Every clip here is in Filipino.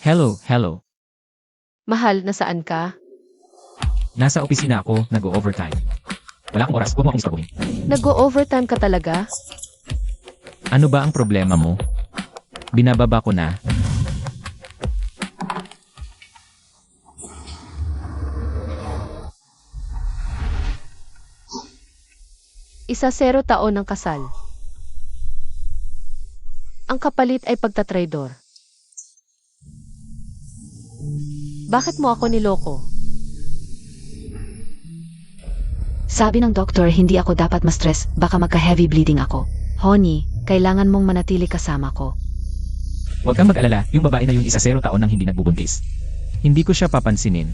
Hello, hello. Mahal, nasaan ka? Nasa opisina ako, nag-o-overtime. Wala akong oras, huwag mo akong istorbohin. Nag-o-overtime ka talaga? Ano ba ang problema mo? Binababa ko na. Isa 0 taon ng kasal. Ang kapalit ay pagtatraydor. Bakit mo ako niloko? Sabi ng doktor, hindi ako dapat ma-stress, baka magka-heavy bleeding ako. Honey, kailangan mong manatili kasama ko. Huwag kang mag-alala, yung babae na yun isa 0 taon nang hindi nagbubuntis. Hindi ko siya papansinin.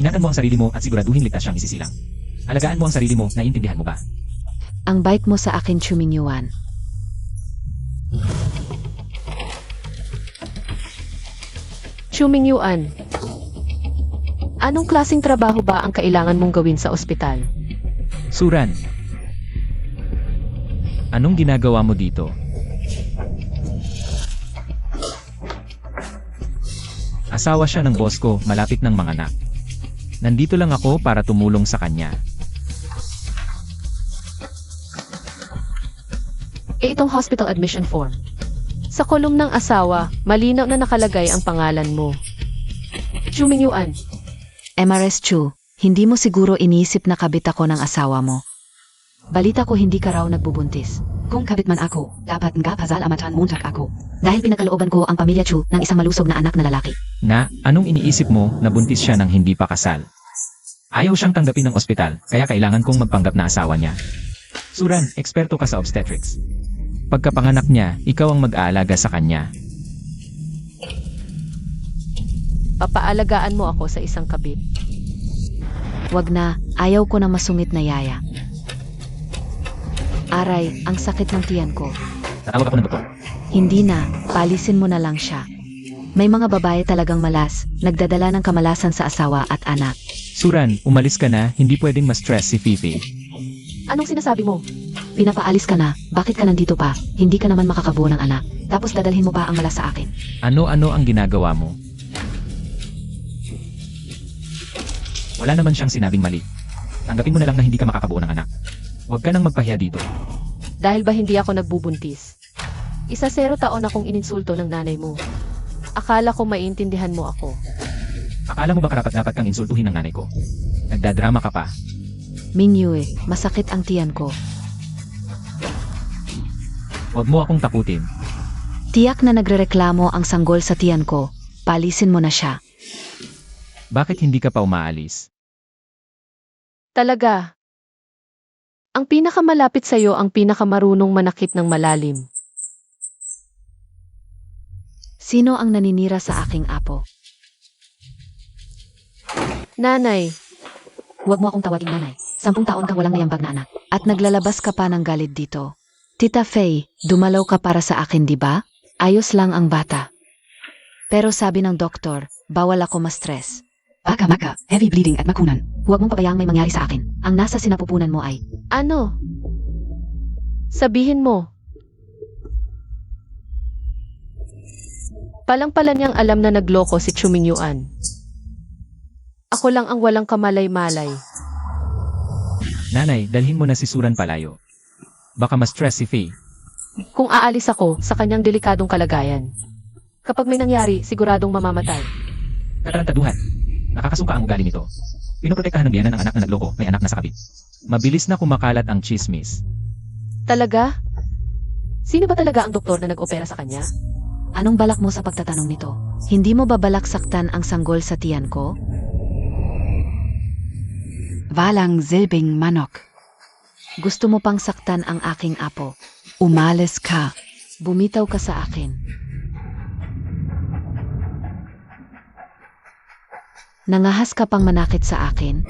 Ingatan mo ang sarili mo at siguraduhin ligtas siyang isisilang. Alagaan mo ang sarili mo, naiintindihan mo ba? Ang bike mo sa akin, Chuminyuan. Chumingyuan. Anong klaseng trabaho ba ang kailangan mong gawin sa ospital? Suran. Anong ginagawa mo dito? Asawa siya ng boss ko, malapit ng mga anak. Nandito lang ako para tumulong sa kanya. Itong hospital admission form. Sa kolum ng asawa, malinaw na nakalagay ang pangalan mo. Chumingyuan. MRS Chu, hindi mo siguro iniisip na kabit ako ng asawa mo. Balita ko hindi ka raw nagbubuntis. Kung kabit man ako, dapat nga pasalamatan muntak ako. Dahil pinagkalooban ko ang pamilya Chu ng isang malusog na anak na lalaki. Na, anong iniisip mo na buntis siya nang hindi pa kasal? Ayaw siyang tanggapin ng ospital, kaya kailangan kong magpanggap na asawa niya. Suran, eksperto ka sa obstetrics. Pagkapanganak niya, ikaw ang mag-aalaga sa kanya. Papaalagaan mo ako sa isang kabit. Wag na, ayaw ko ng masungit na yaya. Aray, ang sakit ng tiyan ko. Tatawag ako ng doktor. Hindi na, palisin mo na lang siya. May mga babae talagang malas, nagdadala ng kamalasan sa asawa at anak. Suran, umalis ka na, hindi pwedeng ma-stress si Fifi. Anong sinasabi mo? Pinapaalis ka na, bakit ka nandito pa? Hindi ka naman makakabuo ng anak. Tapos dadalhin mo pa ang malas sa akin. Ano-ano ang ginagawa mo? Wala naman siyang sinabing mali. Tanggapin mo na lang na hindi ka makakabuo ng anak. Huwag ka nang magpahiya dito. Dahil ba hindi ako nagbubuntis? Isa 0 taon akong ininsulto ng nanay mo. Akala ko maiintindihan mo ako. Akala mo ba karapat-dapat kang insultuhin ng nanay ko? Nagdadrama ka pa. Minyue, masakit ang tiyan ko. Huwag mo akong takutin. Tiyak na nagrereklamo ang sanggol sa tiyan ko. Palisin mo na siya. Bakit hindi ka pa umaalis? Talaga. Ang pinakamalapit sa'yo ang pinakamarunong manakit ng malalim. Sino ang naninira sa aking apo? Nanay, Huwag mo akong tawaging nanay. 10 taon kang walang nayambag na anak. At naglalabas ka pa ng galit dito. Tita Faye, dumalaw ka para sa akin, di ba? Ayos lang ang bata. Pero sabi ng doktor, bawal ako ma-stress. Baka maka, heavy bleeding at makunan. Huwag mong pabayang may mangyari sa akin. Ang nasa sinapupunan mo ay, ano? Sabihin mo. Palang-pala niyang alam na nagloko si Chumingyuan. Ako lang ang walang kamalay-malay. Nanay, dalhin mo na si Suran palayo. Baka ma-stress si Faye. Kung aalis ako sa kanyang delikadong kalagayan. Kapag may nangyari, siguradong mamamatay. Katarantaduhan. Nakakasuka ang ugali nito. Pinoprotektahan ng biyanan ng anak na nagloko, may anak na sa kabit. Mabilis na kumakalat ang chismis. Talaga? Sino ba talaga ang doktor na nag-opera sa kanya? anong balak mo sa pagtatanong nito? Hindi mo ba balak saktan ang sanggol sa tiyan ko? Walang silbing manok. Gusto mo pang saktan ang aking apo? Umalis ka. Bumitaw ka sa akin. Nangahas ka pang manakit sa akin?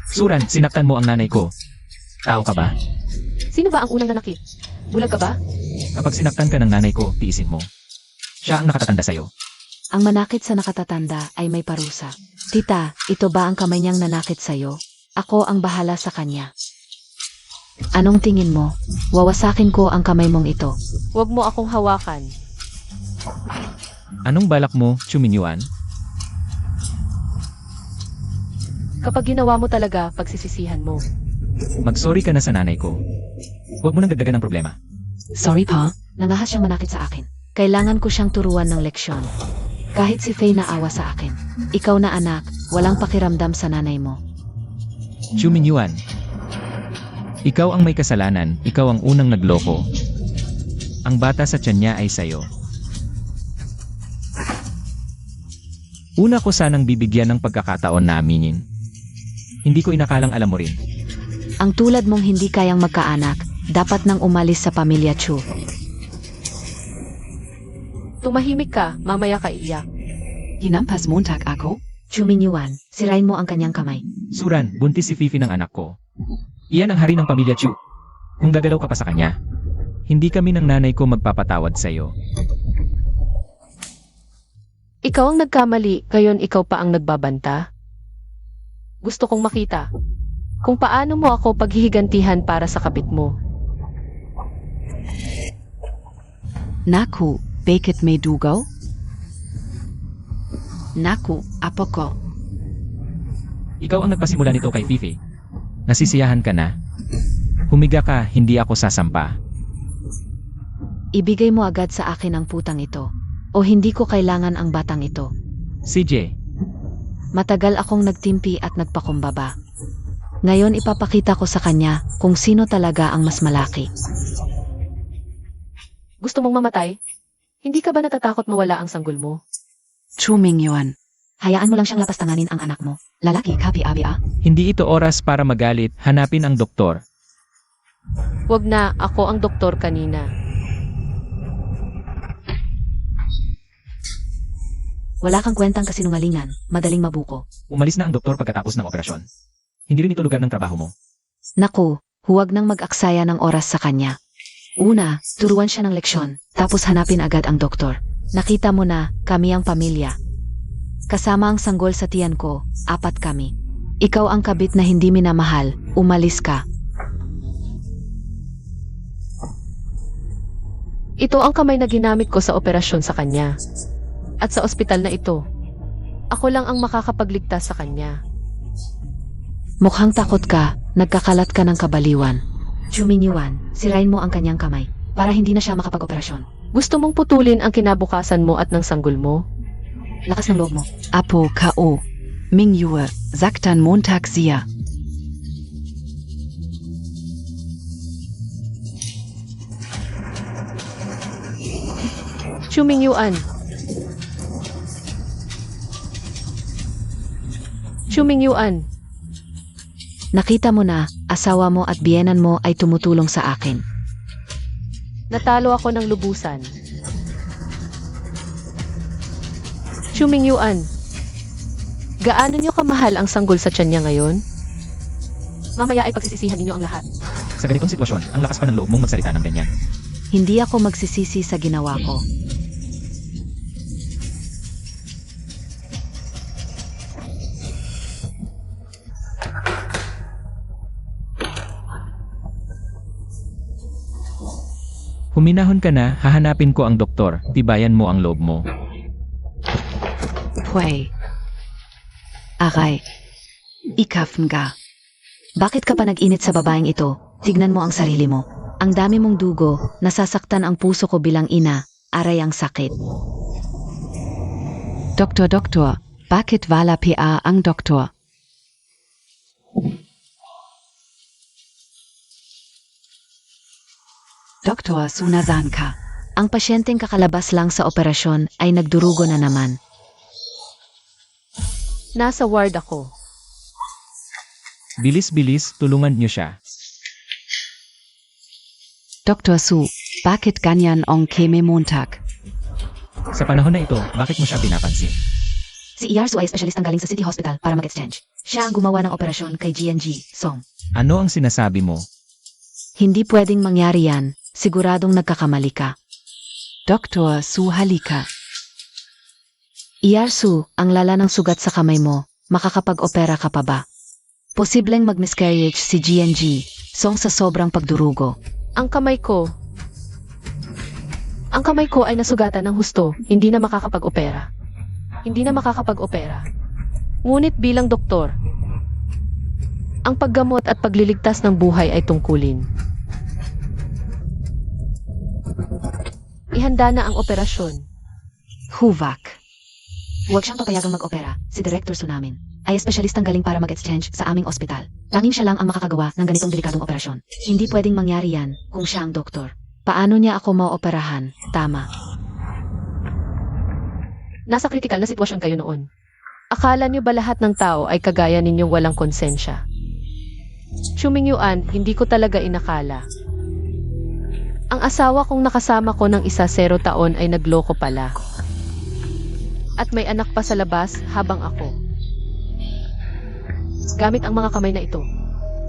Suran, sinaktan mo ang nanay ko. Tao ka ba? Sino ba ang unang nanakit? Bulag ka ba? Kapag sinaktan ka ng nanay ko, tiisin mo. Siya ang nakatatanda sa'yo. Ang manakit sa nakatatanda ay may parusa. Tita, ito ba ang kamay niyang nanakit sa'yo? Ako ang bahala sa kanya. Anong tingin mo? Wawasakin ko ang kamay mong ito. Huwag mo akong hawakan. Anong balak mo, Chu Mingyuan? Kapag ginawa mo talaga, pagsisisihan mo. Mag-sorry ka na sa nanay ko. Huwag mo nang dagdagan ng problema. Sorry pa. Nangahas siyang manakit sa akin. Kailangan ko siyang turuan ng leksyon. Kahit si Faye naawa sa akin. Ikaw na anak, walang pakiramdam sa nanay mo. Chu Mingyuan. Ikaw ang may kasalanan, ikaw ang unang nagloko. Ang bata sa tiyan niya ay sayo. Una ko sanang bibigyan ng pagkakataon na aminin. Hindi ko inakalang alam mo rin. Ang tulad mong hindi kayang magkaanak, dapat nang umalis sa pamilya Chu. Tumahimik ka, mamaya ka iiyak. Hinampas Montag ako? Chu Mingyuan, sirain mo ang kanyang kamay. Suran, buntis si Fifi ng anak ko. Iyan ang hari ng pamilya Chu. Kung gagalaw ka pa sa kanya, hindi kami ng nanay ko magpapatawad sa iyo. Ikaw ang nagkamali, gayon ikaw pa ang nagbabanta. Gusto kong makita kung paano mo ako paghihigantihan para sa kapit mo. Naku, bakit may dugaw? Naku, apo ko. Ikaw ang nagpasimula nito kay Fifi. Nasisiyahan ka na. Humiga ka, hindi ako sasampa. Ibigay mo agad sa akin ang putang ito. O hindi ko kailangan ang batang ito. CJ, Matagal akong nagtimpi at nagpakumbaba. Ngayon ipapakita ko sa kanya kung sino talaga ang mas malaki. Gusto mong mamatay? Hindi ka ba natatakot mawala ang sanggol mo? Chu Mingyuan. Hayaan mo lang siyang lapastanganin ang anak mo. Lalaki, kapi abi ah. hindi ito oras para magalit, hanapin ang doktor. Huwag na, ako ang doktor kanina. Wala kang kwentang kasinungalingan, madaling mabuko. Umalis na ang doktor pagkatapos ng operasyon. Hindi rin ito lugar ng trabaho mo. Naku, huwag nang mag-aksaya ng oras sa kanya. Una, turuan siya ng leksyon, tapos hanapin agad ang doktor. Nakita mo na, kami ang pamilya. Kasama ang sanggol sa tiyan ko, 4 kami. Ikaw ang kabit na hindi minamahal, umalis ka. Ito ang kamay na ginamit ko sa operasyon sa kanya. At sa ospital na ito, ako lang ang makakapagligtas sa kanya. Mukhang takot ka, nagkakalat ka ng kabaliwan. Chu Mingyuan, sirain mo ang kanyang kamay, para hindi na siya makapag-operasyon. Gusto mong putulin ang kinabukasan mo at ng sanggol mo? Lakas ng loob mo. Apo K.O. Mingyue, Saktan Montag siya. Chu Mingyuan. Chu Mingyuan. Nakita mo na, asawa mo at biyenan mo ay tumutulong sa akin. Natalo ako ng lubusan. Chu Mingyuan. Gaano niyo kamahal ang sanggol sa tiyan niya ngayon? Mamaya ay pagsisisihan ninyo ang lahat. Sa ganitong sitwasyon, ang lakas pa ng loob mong magsalita ng ganyan. Hindi ako magsisisi sa ginawa ko. Huminahon ka na, hahanapin ko ang doktor, tibayan mo ang loob mo. Pwey. Aray. Ikafn ka. Bakit ka pa nag-init sa babaeng ito? Tignan mo ang sarili mo. Ang dami mong dugo, nasasaktan ang puso ko bilang ina. Aray ang sakit. Doktor, bakit wala PA ang doktor? Doktor, sunasan ka. Ang pasyenteng kakalabas lang sa operasyon ay nagdurugo na naman. Nasa ward ako. Bilis-bilis, tulungan niyo siya. Dr. Su, bakit ganyan ang keme Montag? Sa panahon na ito, bakit mo siya pinapansin? Si ER Su ay espesyalistang galing sa City Hospital para mag-exchange. Siya ang gumawa ng operasyon kay GNG, Song. Ano ang sinasabi mo? Hindi pwedeng mangyari yan. Siguradong nagkakamali ka. Dr. Su, halika. ER Su, ang lala ng sugat sa kamay mo. Makakapag-opera ka pa ba? Posibleng mag-miscarriage si GNG, song sa sobrang pagdurugo. Ang kamay ko ay nasugatan ng husto, hindi na makakapag-opera. Ngunit bilang doktor, ang paggamot at pagliligtas ng buhay ay tungkulin. Ihanda na ang operasyon. Huvak. Huwag siyang papayagang mag-opera. Si Director Su namin ay espesyalistang galing para mag-exchange sa aming ospital. Tanging siya lang ang makakagawa ng ganitong delikadong operasyon. Hindi pwedeng mangyari yan kung siya ang doktor. Paano niya ako maoperahan? Tama. Nasa kritikal na sitwasyon kayo noon. Akala niyo ba lahat ng tao ay kagaya ninyong walang konsensya? Chumingyuan, hindi ko talaga inakala. Ang asawa kong nakasama ko ng 0 taon ay nagloko pala. At may anak pa sa labas habang ako. Gamit ang mga kamay na ito,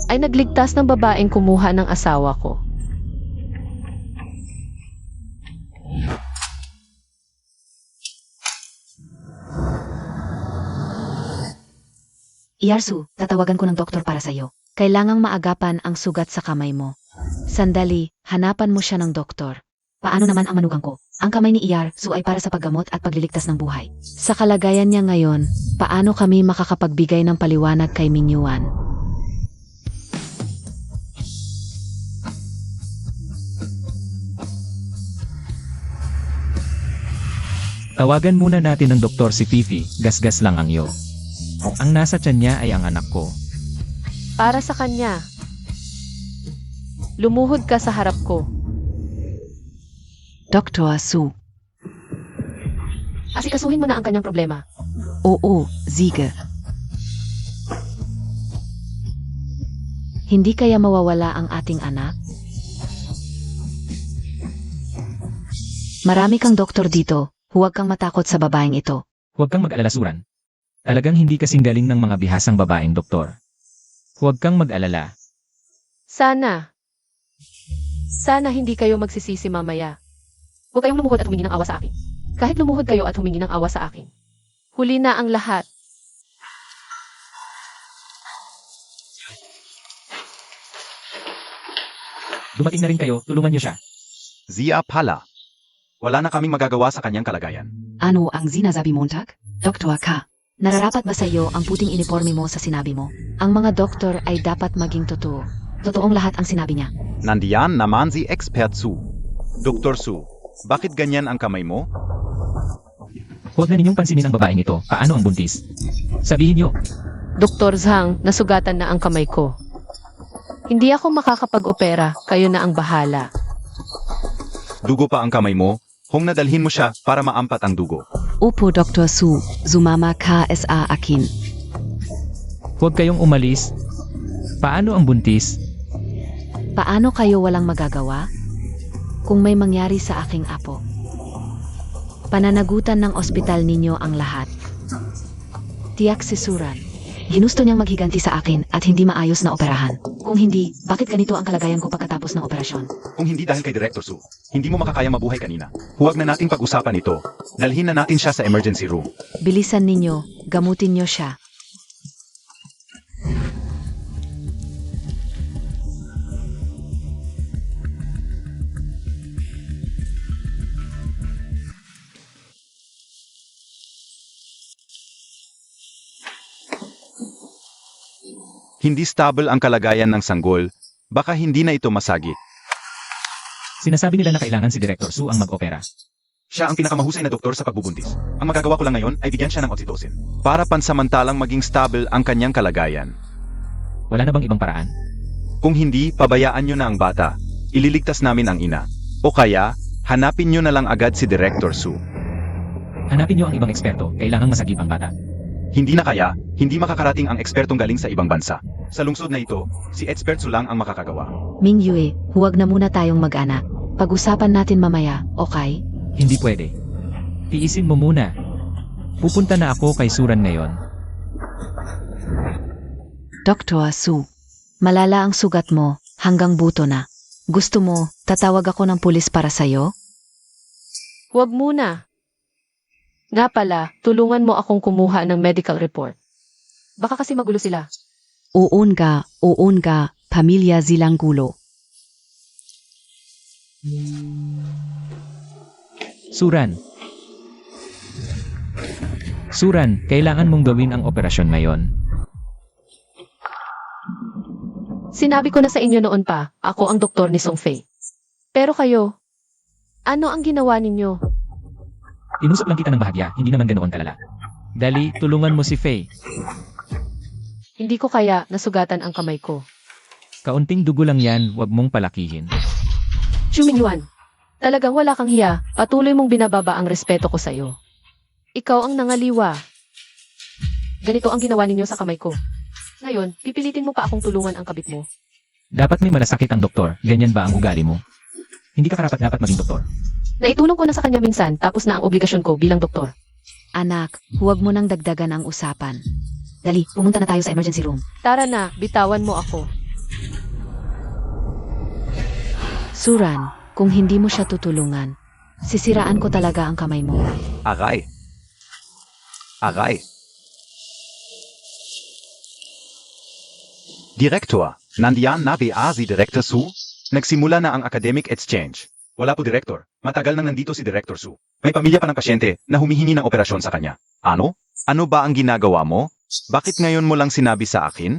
ay nagligtas ng babaeng kumuha ng asawa ko. Iyarsu, tatawagan ko ng doktor para sa'yo. Kailangang maagapan ang sugat sa kamay mo. Sandali, hanapan mo siya ng doktor. Paano naman ang manugang ko? Ang kamay ni Iyarsu ay para sa paggamot at pagliligtas ng buhay. Sa kalagayan niya ngayon, paano kami makakapagbigay ng paliwanag kay Mingyuan? Tawagan muna natin ng doktor si Fifi, gasgas lang ang iyo. Ang nasa tiyan niya ay ang anak ko. Para sa kanya. Lumuhod ka sa harap ko. Dr. Su. Asikasuhin mo na ang kanyang problema. Oo, Ziege. Hindi kaya mawawala ang ating anak? Marami kang doktor dito. Huwag kang matakot sa babaeng ito. Huwag kang mag-alala, Suran. Talagang hindi kasing galing ng mga bihasang babaeng doktor. Huwag kang mag-alala. Sana hindi kayo magsisisi mamaya. Huwag kayong lumuhod at humingi ng awa sa akin. Kahit lumuhod kayo at humingi ng awa sa akin. Huli na ang lahat. Dumating na rin kayo, tulungan niyo siya. Zia pala. Wala na kaming magagawa sa kanyang kalagayan. Ano ang sinasabi mo, Tag? Dr. Ka, nararapat ba sa iyo ang puting uniforme mo sa sinabi mo? Ang mga doktor ay dapat maging totoo. Totoong lahat ang sinabi niya. Nandiyan naman si Expert Su. Dr. Su, bakit ganyan ang kamay mo? Huwag na ninyong pansinin ang babaeng ito. Paano ang buntis? Sabihin niyo. Dr. Zhang, nasugatan na ang kamay ko. Hindi ako makakapag-opera, kayo na ang bahala. Dugo pa ang kamay mo? Kung nadalhin mo siya para maampat ang dugo. Opo, Dr. Su, sumama ka sa akin. Huwag kayong umalis. Paano ang buntis? Paano kayo walang magagawa? Kung may mangyari sa aking apo. Pananagutan ng ospital ninyo ang lahat. Tiyak si Suran. Ginusto niyang maghiganti sa akin at hindi maayos na operahan. Kung hindi, bakit ganito ang kalagayan ko pagkatapos ng operasyon? Kung hindi dahil kay Director Su, hindi mo makakayang mabuhay kanina. Huwag na nating pag-usapan ito. Dalhin na natin siya sa emergency room. Bilisan ninyo, gamutin niyo siya. Hindi stable ang kalagayan ng sanggol. Baka hindi na ito masagit. Sinasabi nila na kailangan si Director Su ang mag-opera. Siya ang pinakamahusay na doktor sa pagbubuntis. Ang magagawa ko lang ngayon ay bigyan siya ng oxytocin. Para pansamantalang maging stable ang kanyang kalagayan. Wala na bang ibang paraan? Kung hindi, pabayaan nyo na ang bata. Ililigtas namin ang ina. O kaya, hanapin nyo na lang agad si Director Su. Hanapin niyo ang ibang eksperto. Kailangang masagip ang bata. Hindi na kaya, hindi makakarating ang ekspertong galing sa ibang bansa. Sa lungsod na ito, si Expert Su lang ang makakagawa. Ming Yue, huwag na muna tayong mag-ana. Pag-usapan natin mamaya, okay? Hindi pwede. Tiisin mo muna. Pupunta na ako kay Suran ngayon. Dr. Su, malala ang sugat mo, hanggang buto na. Gusto mo, tatawag ako ng pulis para sa'yo? Huwag muna. Nga pala, tulungan mo akong kumuha ng medical report. Baka kasi magulo sila. oon ka, pamilya Zilanggulo. Suran. Suran, kailangan mong gawin ang operasyon ngayon. Sinabi ko na sa inyo noon pa, ako ang doktor ni Song Fei. Pero kayo, ano ang ginawa ninyo? Inusap lang kita ng bahagya, hindi naman ganoon kalala. Dali, tulungan mo si Faye. Hindi ko kaya nasugatan ang kamay ko. Kaunting dugo lang yan, wag mong palakihin. Chu Mingyuan, talagang wala kang hiya, patuloy mong binababa ang respeto ko sa'yo. Ikaw ang nangaliwa. Ganito ang ginawa ninyo sa kamay ko. Ngayon, pipilitin mo pa akong tulungan ang kabit mo. Dapat may malasakit ang doktor, ganyan ba ang ugali mo? Hindi ka karapat-dapat maging doktor. Naitulong ko na sa kanya minsan, tapos na ang obligasyon ko bilang doktor. Anak, huwag mo nang dagdagan ang usapan. Dali, pumunta na tayo sa emergency room. Tara na, bitawan mo ako. Suran, kung hindi mo siya tutulungan, sisiraan ko talaga ang kamay mo. Aray. Aray. Direktor, nandiyan na ba si Director Su? Nagsimula na ang academic exchange. Wala po Director. Matagal nang nandito si Director Su. May pamilya pa ng pasyente na humihingi ng operasyon sa kanya. Ano? Ano ba ang ginagawa mo? Bakit ngayon mo lang sinabi sa akin?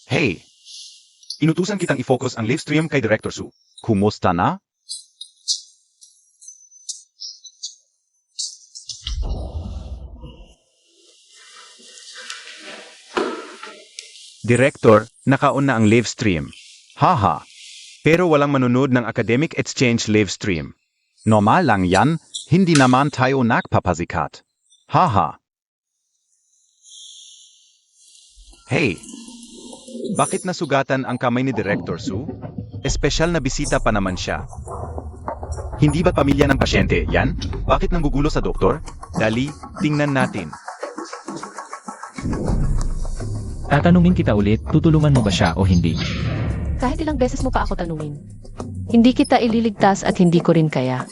Hey! Inutusan kitang i-focus ang live stream kay Director Su. Kumusta na? Director, nakaon na ang live stream. Haha. Pero walang manunod ng academic exchange live stream. Normal lang yan, hindi naman tayo nagpapasikat. Haha. Hey, bakit nasugatan ang kamay ni Director Su? Espesyal na bisita pa naman siya. Hindi ba pamilya ng pasyente yan? Bakit nanggugulo sa doktor? Dali, tingnan natin. Tatanungin kita ulit, tutulungan mo ba siya o hindi? Kahit ilang beses mo pa ako tanungin. Hindi kita ililigtas at hindi ko rin kaya.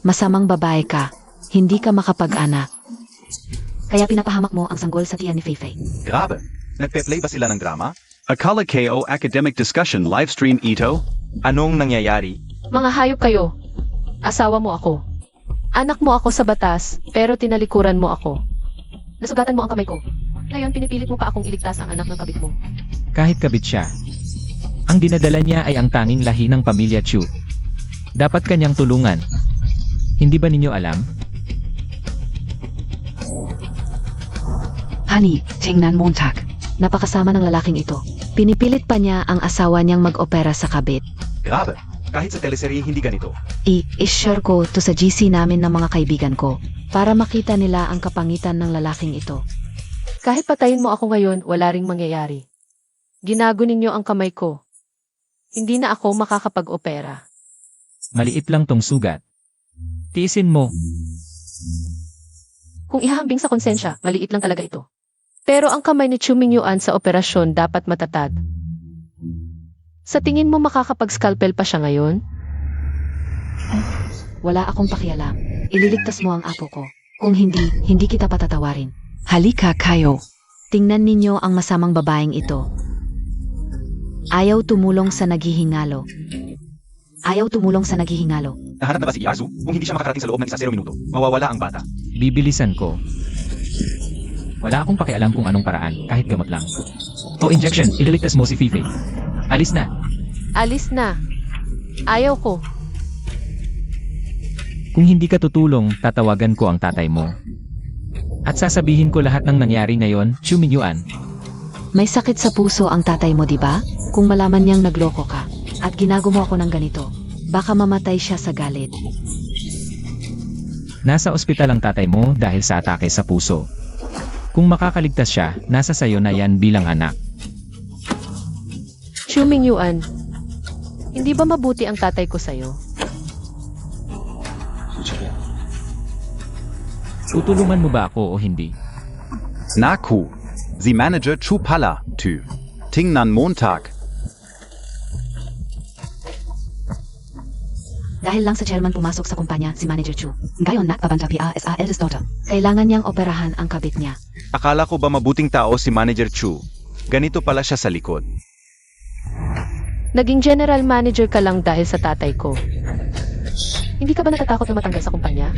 Masamang babae ka, hindi ka makapag-anak. Kaya pinapahamak mo ang sanggol sa tiyan ni Feifei. Grabe, nagpe-play ba sila ng drama? Akala KO Academic Discussion Livestream Ito? Anong nangyayari? Mga hayop kayo. Asawa mo ako. Anak mo ako sa batas, pero tinalikuran mo ako. Nasugatan mo ang kamay ko. Ngayon, pinipilit mo pa akong iligtas ang anak ng kabit mo. Kahit kabit siya. Ang dinadala niya ay ang tanging lahi ng pamilya Chu. Dapat kanyang tulungan. Hindi ba ninyo alam? Honey, tingnan mo tak. Napakasama ng lalaking ito. Pinipilit pa niya ang asawa niyang mag-opera sa kabit. Grabe, kahit sa teleserye hindi ganito. I-share ko to sa GC namin ng mga kaibigan ko para makita nila ang kapangitan ng lalaking ito. Kahit patayin mo ako ngayon, wala ring mangyayari. Ginago ninyo ang kamay ko. Hindi na ako makakapag-opera. Maliit lang tong sugat. Tiisin mo. Kung ihahambing sa konsensya, maliit lang talaga ito. Pero ang kamay ni Chu Mingyuan sa operasyon dapat matatag. Sa tingin mo makakapag-scalpel pa siya ngayon? Wala akong pakialam. Ililigtas mo ang apo ko. Kung hindi, hindi kita patatawarin. Halika kayo. Tingnan ninyo ang masamang babaeng ito. Ayaw tumulong sa naghihingalo. Ayaw tumulong sa naghihingalo. Nahanap na ba si Yasu? Kung hindi siya makakarating sa loob ng 0 minuto, mawawala ang bata. Bibilisan ko. Wala akong pakialam kung anong paraan, kahit gamot lang. O injection, ililigtas mo si Fifi. Alis na. Alis na. Ayaw ko. Kung hindi ka tutulong, tatawagan ko ang tatay mo. At sasabihin ko lahat ng nangyari ngayon, Chu Mingyuan. May sakit sa puso ang tatay mo, di ba? Kung malaman niyang nagloko ka at ginago mo ako ng ganito, baka mamatay siya sa galit. Nasa ospital ang tatay mo dahil sa atake sa puso. Kung makakaligtas siya, nasa sayo na yan bilang anak. Chu Mingyuan, hindi ba mabuti ang tatay ko sa'yo? Tutulungan mo ba ako o hindi? Naku, si Manager Chu Pala, Tü. Tingnan Montag. Dahil lang sa chairman pumasok sa kumpanya si Manager Chu. Ngayon nakabanta PA as eldest daughter. Kailangan niyang operahan ang kabit niya. Akala ko ba mabuting tao si Manager Chu? Ganito pala siya sa likod. Naging general manager ka lang dahil sa tatay ko. Hindi ka ba natatakot na matanggal sa kumpanya?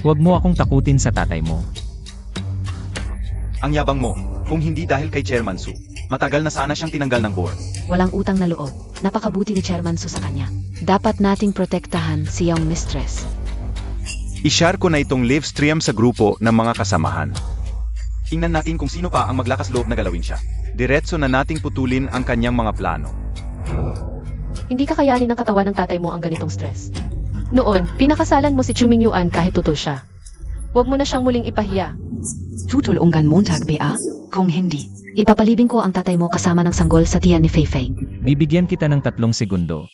Huwag mo akong takutin sa tatay mo. Ang yabang mo, kung hindi dahil kay Chairman Su, matagal na sana siyang tinanggal ng board. Walang utang na loob. Napakabuti ni Chairman Su sa kanya. Dapat nating protektahan si young mistress. I-share ko na itong live stream sa grupo ng mga kasamahan. Tingnan natin kung sino pa ang maglakas loob na galawin siya. Diretso na nating putulin ang kanyang mga plano. Hindi kakayanin ng katawan ng tatay mo ang ganitong stress. Noon, pinakasalan mo si Chuming Yuan kahit tutol siya. Huwag mo na siyang muling ipahiya. Tutulungan Montag, Bea? Kung hindi, ipapalibing ko ang tatay mo kasama ng sanggol sa tiyan ni Feifei. Bibigyan kita ng 3 segundo.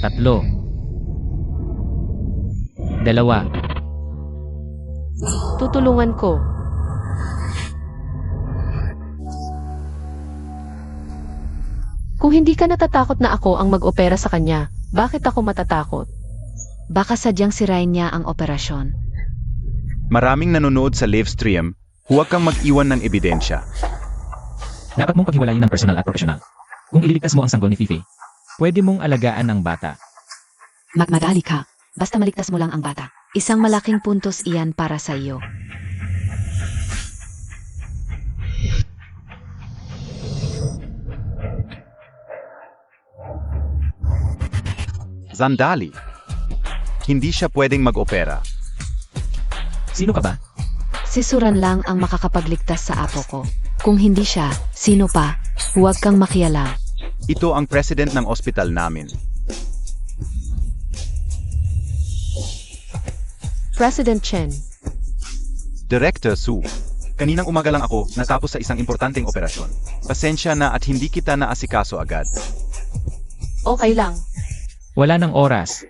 3. 2. Tutulungan ko. Kung hindi ka natatakot na ako ang mag-opera sa kanya, bakit ako matatakot? Baka sadyang sirain niya ang operasyon. Maraming nanonood sa live stream, huwag kang mag-iwan ng ebidensya. Dapat mong paghiwalayin ng personal at professional. Kung ililigtas mo ang sanggol ni Fifi, pwede mong alagaan ang bata. Magmadali ka. Basta maligtas mo lang ang bata. Isang malaking puntos iyan para sa iyo. Zandali. Hindi siya pwedeng mag-opera. Sino ka ba? Si Suran lang ang makakapagligtas sa apo ko. Kung hindi siya, sino pa? Huwag kang makialam. Ito ang president ng ospital namin. President Chen. Director Su. Kaninang umaga lang ako natapos sa isang importanteng operasyon. Pasensya na at hindi kita naasikaso agad. Okay lang. Wala ng oras.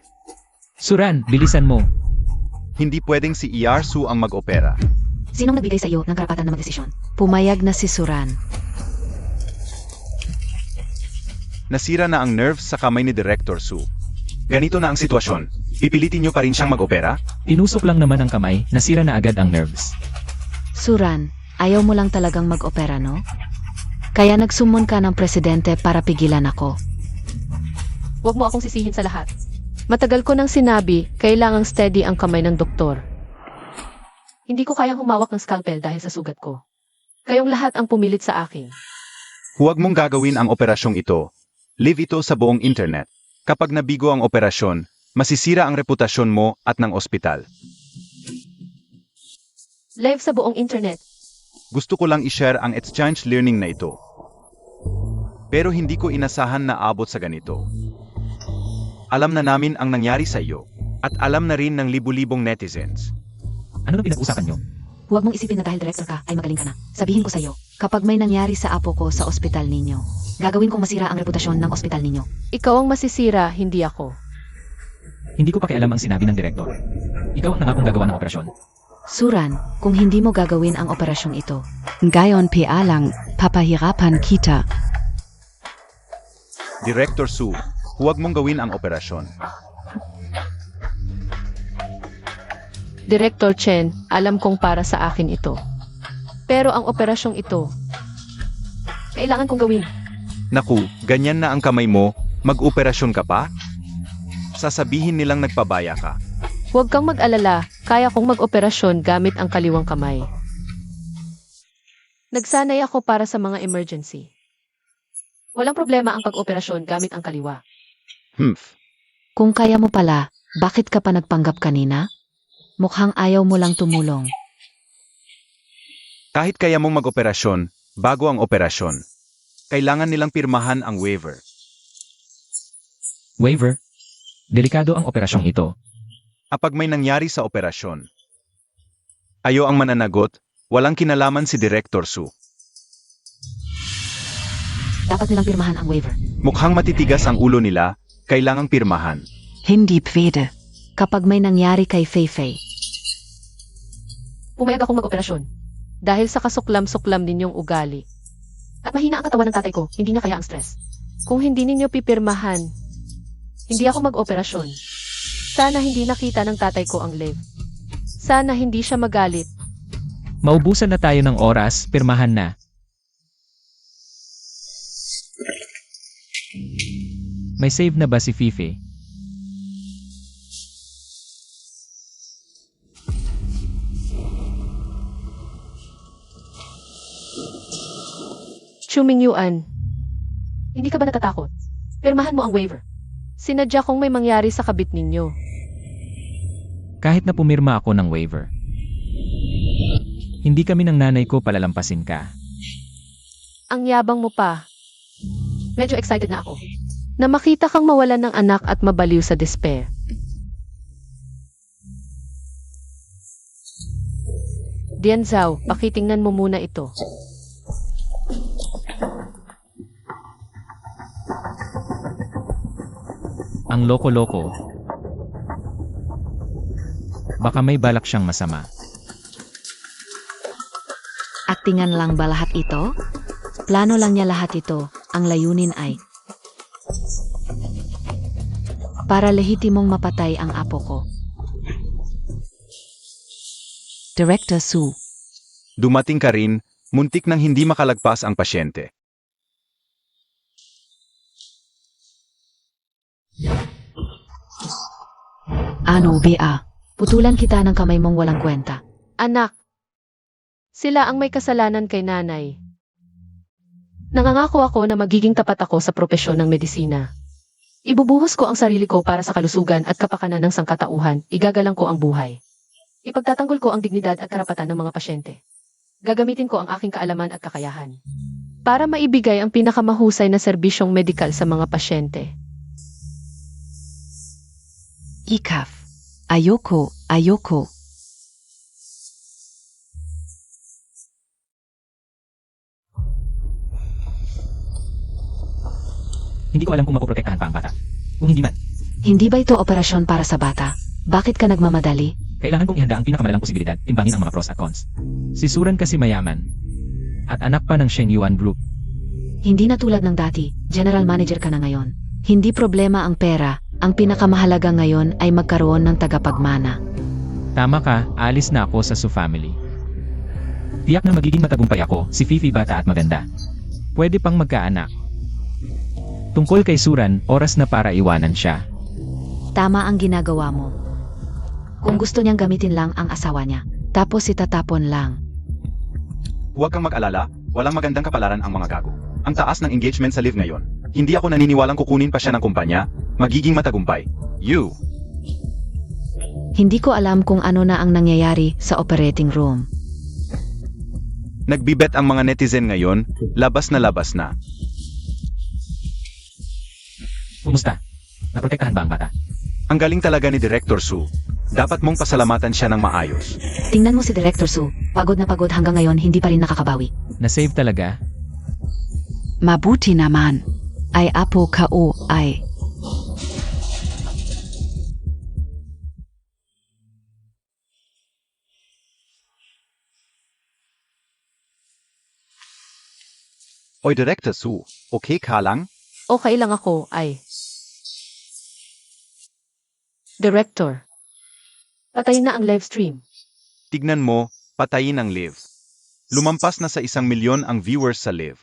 Suran, bilisan mo. Hindi pwedeng si ER Su ang mag-opera. Sinong nagbigay sa iyo ng karapatan na magdesisyon? Pumayag na si Suran. Nasira na ang nerves sa kamay ni Director Su. Ganito na ang sitwasyon. Pipilitin niyo pa rin siyang mag-opera? Tinusok lang naman ang kamay, nasira na agad ang nerves. Suran, ayaw mo lang talagang mag-opera, no? Kaya nagsumon ka ng presidente para pigilan ako. Huwag mo akong sisihin sa lahat. Matagal ko nang sinabi, kailangang steady ang kamay ng doktor. Hindi ko kayang humawak ng scalpel dahil sa sugat ko. Kayong lahat ang pumilit sa akin. Huwag mong gagawin ang operasyong ito. Live ito sa buong internet. Kapag nabigo ang operasyon, masisira ang reputasyon mo at ng ospital. Live sa buong internet. Gusto ko lang i-share ang exchange learning na ito. Pero hindi ko inasahan na abot sa ganito. Alam na namin ang nangyari sa iyo, at alam na rin ng libu-libong netizens. Ano na pinag-usapan niyo? Huwag mong isipin na dahil director ka ay magaling ka na. Sabihin ko sa iyo, kapag may nangyari sa apo ko sa ospital ninyo, gagawin kong masira ang reputasyon ng ospital ninyo. Ikaw ang masisira, hindi ako. Hindi ko pakialam ang sinabi ng direktor. Ikaw ang nangakong gagawa ng operasyon. Suran, kung hindi mo gagawin ang operasyong ito, ngayon lang, papahirapan kita. Director Su, huwag mong gawin ang operasyon. Director Chen, alam kong para sa akin ito. Pero ang operasyong ito, kailangan kong gawin. Naku, ganyan na ang kamay mo, mag-operasyon ka pa? Sasabihin nilang nagpabaya ka. Huwag kang mag-alala, kaya kong mag-operasyon gamit ang kaliwang kamay. Nagsanay ako para sa mga emergency. Walang problema ang pag-operasyon gamit ang kaliwa. Kung kaya mo pala, bakit ka pa nagpanggap kanina? Mukhang ayaw mo lang tumulong. Kahit kaya mong mag-operasyon, bago ang operasyon, kailangan nilang pirmahan ang waiver. Waiver? Delikado ang operasyong ito. Kapag may nangyari sa operasyon, ayo ang mananagot, walang kinalaman si Director Su. Dapat nilang pirmahan ang waiver. Mukhang matitigas ang ulo nila, kailangang pirmahan. Hindi pwede. Kapag may nangyari kay Feifei, Pumayag akong mag-operasyon. Dahil sa kasuklam-suklam ninyong ugali. At mahina ang katawan ng tatay ko, hindi niya kaya ang stress. Kung hindi ninyo pipirmahan, hindi ako mag-operasyon. Sana hindi nakita ng tatay ko ang live. Sana hindi siya magalit. Maubusan na tayo ng oras, pirmahan na. May save na ba si Fifi? Chuming Yuan, hindi ka ba natatakot? Pirmahan mo ang waiver. Sinadya kong may mangyari sa kabit ninyo. Kahit na pumirma ako ng waiver. Hindi kami ng nanay ko palalampasin ka. Ang yabang mo pa. Medyo excited na ako. Na makita kang mawalan ng anak at mabaliw sa despair. Dian Zhao, pakitingnan mo muna ito. Ang loko-loko. Baka may balak siyang masama. Aktingan lang ba lahat ito? Plano lang niya lahat ito. Ang layunin ay para lehitimong mapatay ang apo ko. Director Su. Dumating ka rin, muntik nang hindi makalagpas ang pasyente. Ano, Bea? Putulan kita ng kamay mong walang kwenta. Anak, sila ang may kasalanan kay nanay. Nangangako ako na magiging tapat ako sa propesyon ng medisina. Ibubuhos ko ang sarili ko para sa kalusugan at kapakanan ng sangkatauhan, igagalang ko ang buhay. Ipagtatanggol ko ang dignidad at karapatan ng mga pasyente. Gagamitin ko ang aking kaalaman at kakayahan para maibigay ang pinakamahusay na serbisyong medikal sa mga pasyente. Ikaf. Ayoko, ayoko. Hindi ko alam kung mapoprotektahan pa ang bata. Kung hindi man, Hindi ba ito operasyon para sa bata? Bakit ka nagmamadali? kailangan kong ihanda ang pinakamalalang posibilidad, timbangin ang mga pros at cons. Si Suran kasi mayaman. At anak pa ng Sheng Yuan Group. Hindi na tulad ng dati, general manager ka na ngayon. Hindi problema ang pera, ang pinakamahalaga ngayon ay magkaroon ng tagapagmana. Tama ka, alis na ako sa Su family. Tiyak na magiging matagumpay ako, si Fifi bata at maganda. Pwede pang magkaanak. Tungkol kay Suran, oras na para iwanan siya. Tama ang ginagawa mo. Kung gusto niyang gamitin lang ang asawa niya, tapos itatapon lang. Huwag kang mag-alala, walang magandang kapalaran ang mga gago. Ang taas ng engagement sa live ngayon. Hindi ako naniniwalang kukunin pa siya ng kumpanya, magiging matagumpay. You. Hindi ko alam kung ano na ang nangyayari sa operating room. Nagbibet ang mga netizen ngayon, labas na labas na. Kumusta? Naprotektahan ba ang bata? Ang galing talaga ni Director Su. Dapat mong pasalamatan siya ng maayos. Tingnan mo si Director Su, pagod na pagod hanggang ngayon hindi pa rin nakakabawi. Na-save talaga? Mabuti naman. Ay apo ka o ay. Oy Director Su, okay ka lang? Okay lang ako, ay. Director, patayin na ang live stream. Tignan mo, patayin ang live. Lumampas na sa 1 milyon ang viewers sa live.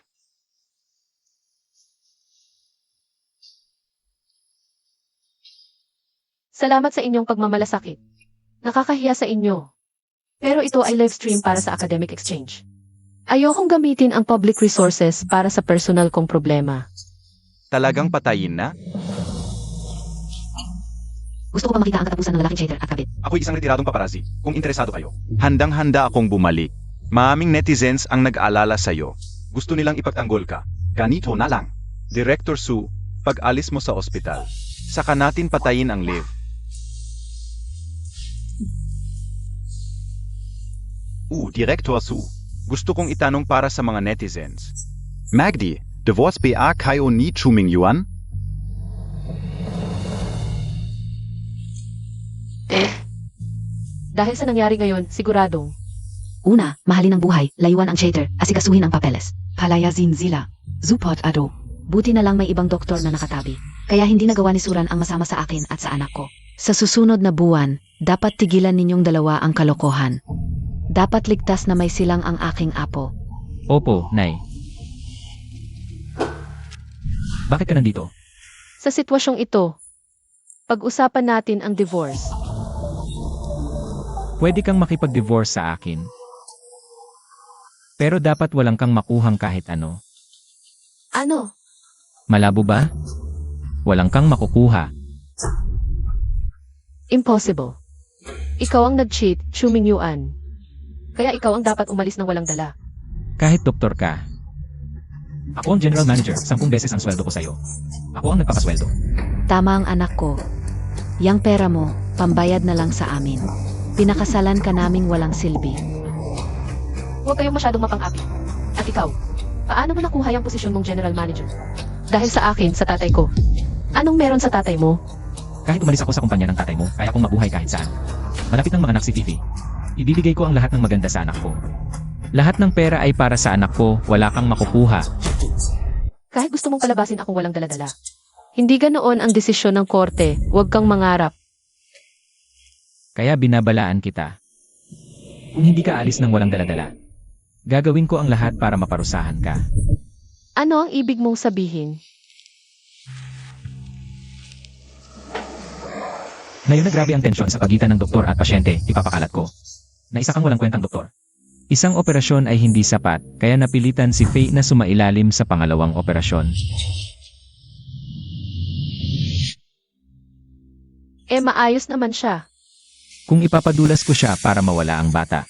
Salamat sa inyong pagmamalasakit. Nakakahiya sa inyo. Pero ito ay live stream para sa academic exchange. Ayokong gamitin ang public resources para sa personal kong problema. Talagang patayin na? Gusto ko pa makita ang katapusan ng lalaking traitor at kabit. Ako'y isang retiradong paparazzi, kung interesado kayo. Handang-handa akong bumalik. Maaming netizens ang nag-alala sa'yo. Gusto nilang ipagtanggol ka. Ganito na lang. Director Su, pag alis mo sa ospital, saka natin patayin ang live. Director Su, gusto kong itanong para sa mga netizens. Magdi, divorce ba kayo ni Chuming Yuan? Dahil sa nangyari ngayon, siguradong. Una, mahalin ang buhay, layuan ang traitor, asikasuhin ang papeles. Palayazin zila. Zupot ado. Buti na lang may ibang doktor na nakatabi. Kaya hindi nagawa ni Suran ang masama sa akin at sa anak ko. Sa susunod na buwan, dapat tigilan ninyong dalawa ang kalokohan. Dapat ligtas na may silang ang aking apo. Opo, Nay. Bakit ka nandito? Sa sitwasyong ito, pag-usapan natin ang divorce. Pwede kang makipag-divorce sa akin. Pero dapat walang kang makuhang kahit ano. Ano? Malabo ba? Walang kang makukuha. Impossible. Ikaw ang nag-cheat, Chu Mingyuan. Kaya ikaw ang dapat umalis ng walang dala. Kahit doktor ka. Ako ang general manager, 10 beses ang sweldo ko sa'yo. Ako ang nagpapasweldo. Tama ang anak ko. Yang pera mo, pambayad na lang sa amin. Pinakasalan ka naming walang silbi. Huwag kayong masyadong mapang-api. At ikaw, paano mo nakuha yung posisyon mong general manager? Dahil sa akin, sa tatay ko. Anong meron sa tatay mo? Kahit umalis ako sa kumpanya ng tatay mo, kaya kong mabuhay kahit saan. Malapit ng mga anak si Fifi. Ibibigay ko ang lahat ng maganda sa anak ko. Lahat ng pera ay para sa anak ko, wala kang makukuha. Kahit gusto mong palabasin akong walang dala-dala. Hindi ganoon ang desisyon ng korte, huwag kang mangarap. Kaya binabalaan kita. Kung hindi ka alis ng walang daladala, gagawin ko ang lahat para maparusahan ka. Ano ang ibig mong sabihin? Ngayon na grabe ang tensyon sa pagitan ng doktor at pasyente, ipapakalat ko. Na isa kang walang kwentang doktor. Isang operasyon ay hindi sapat, kaya napilitan si Faye na sumailalim sa pangalawang operasyon. Maayos naman siya. Kung ipapadulas ko siya para mawala ang bata.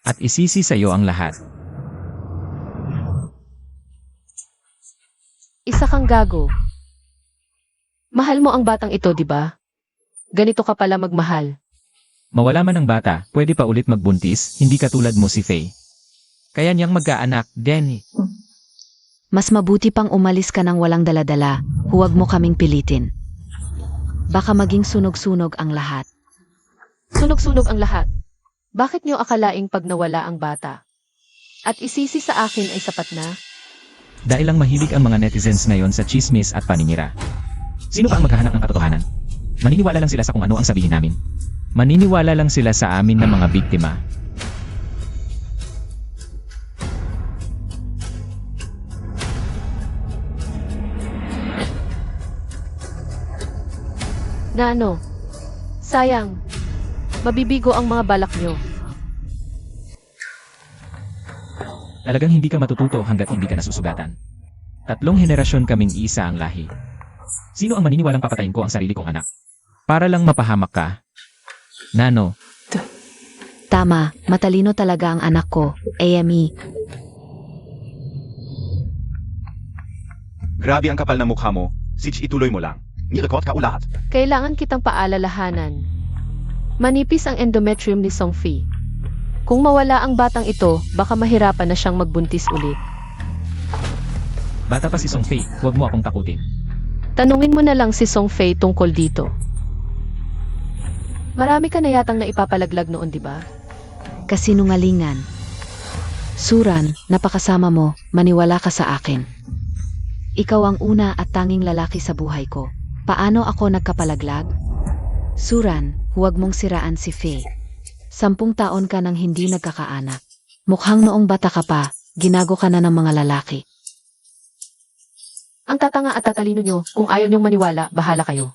At isisi sa iyo ang lahat. Isa kang gago. Mahal mo ang batang ito, di ba? Ganito ka pala magmahal. Mawala man ang bata, pwede pa ulit magbuntis, hindi katulad mo si Faye. Kaya niyang magkaanak, Denny. Mas mabuti pang umalis ka ng walang daladala, huwag mo kaming pilitin. Baka maging sunog-sunog ang lahat. Sunog-sunog ang lahat. Bakit niyo akalaing pag nawala ang bata? At isisi sa akin ay sapat na? Dahil lang mahilig ang mga netizens ngayon sa chismis at paninira. Sino pa ang maghahanap ng katotohanan? Maniniwala lang sila sa kung ano ang sabihin namin. Maniniwala lang sila sa amin na mga biktima. Na ano? Sayang. Mabibigo ang mga balak niyo. Talagang hindi ka matututo hanggat hindi ka nasusugatan. 3 henerasyon kaming isa ang lahi. Sino ang maniniwalang papatayin ko ang sarili kong anak? Para lang mapahamak ka? Nano, Tama, matalino talaga ang anak ko, AME. Grabe ang kapal na mukha mo. Sich, ituloy mo lang. Nirekord ka ulat. Kailangan kitang paalalahanan. Manipis ang endometrium ni Songfi. Kung mawala ang batang ito, baka mahirapan na siyang magbuntis ulit. bata pa si Song Fei, huwag mo akong takutin. Tanungin mo na lang si Songfei tungkol dito. Marami ka na yatang naipapalaglag noon, di ba? Kasinungalingan. Suran, napakasama mo, maniwala ka sa akin. Ikaw ang una at tanging lalaki sa buhay ko. Paano ako nagkapalaglag? Suran, huwag mong siraan si Faye. 10 taon ka nang hindi nagkakaanak. Mukhang noong bata ka pa, ginago ka na ng mga lalaki. Ang tatanga at tatalino nyo, kung ayaw nyong maniwala, bahala kayo.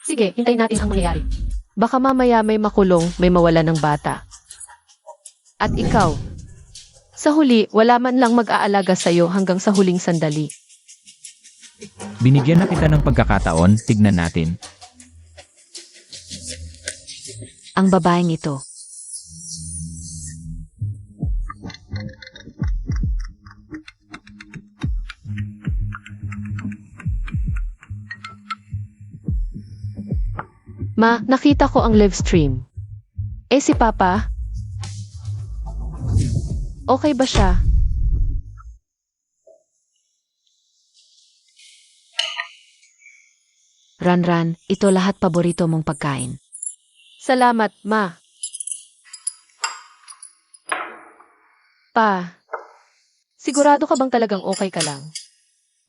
Sige, hintayin natin ang mangyayari. Baka mamaya may makulong, may mawala ng bata. At ikaw, sa huli, wala man lang mag-aalaga sa'yo hanggang sa huling sandali. Binigyan na kita ng pagkakataon, tignan natin. Ang babaeng ito. Ma, nakita ko ang live stream. Si Papa? Okay ba siya? Ran, ito lahat paborito mong pagkain. Salamat, Ma. Pa, sigurado ka bang talagang okay ka lang?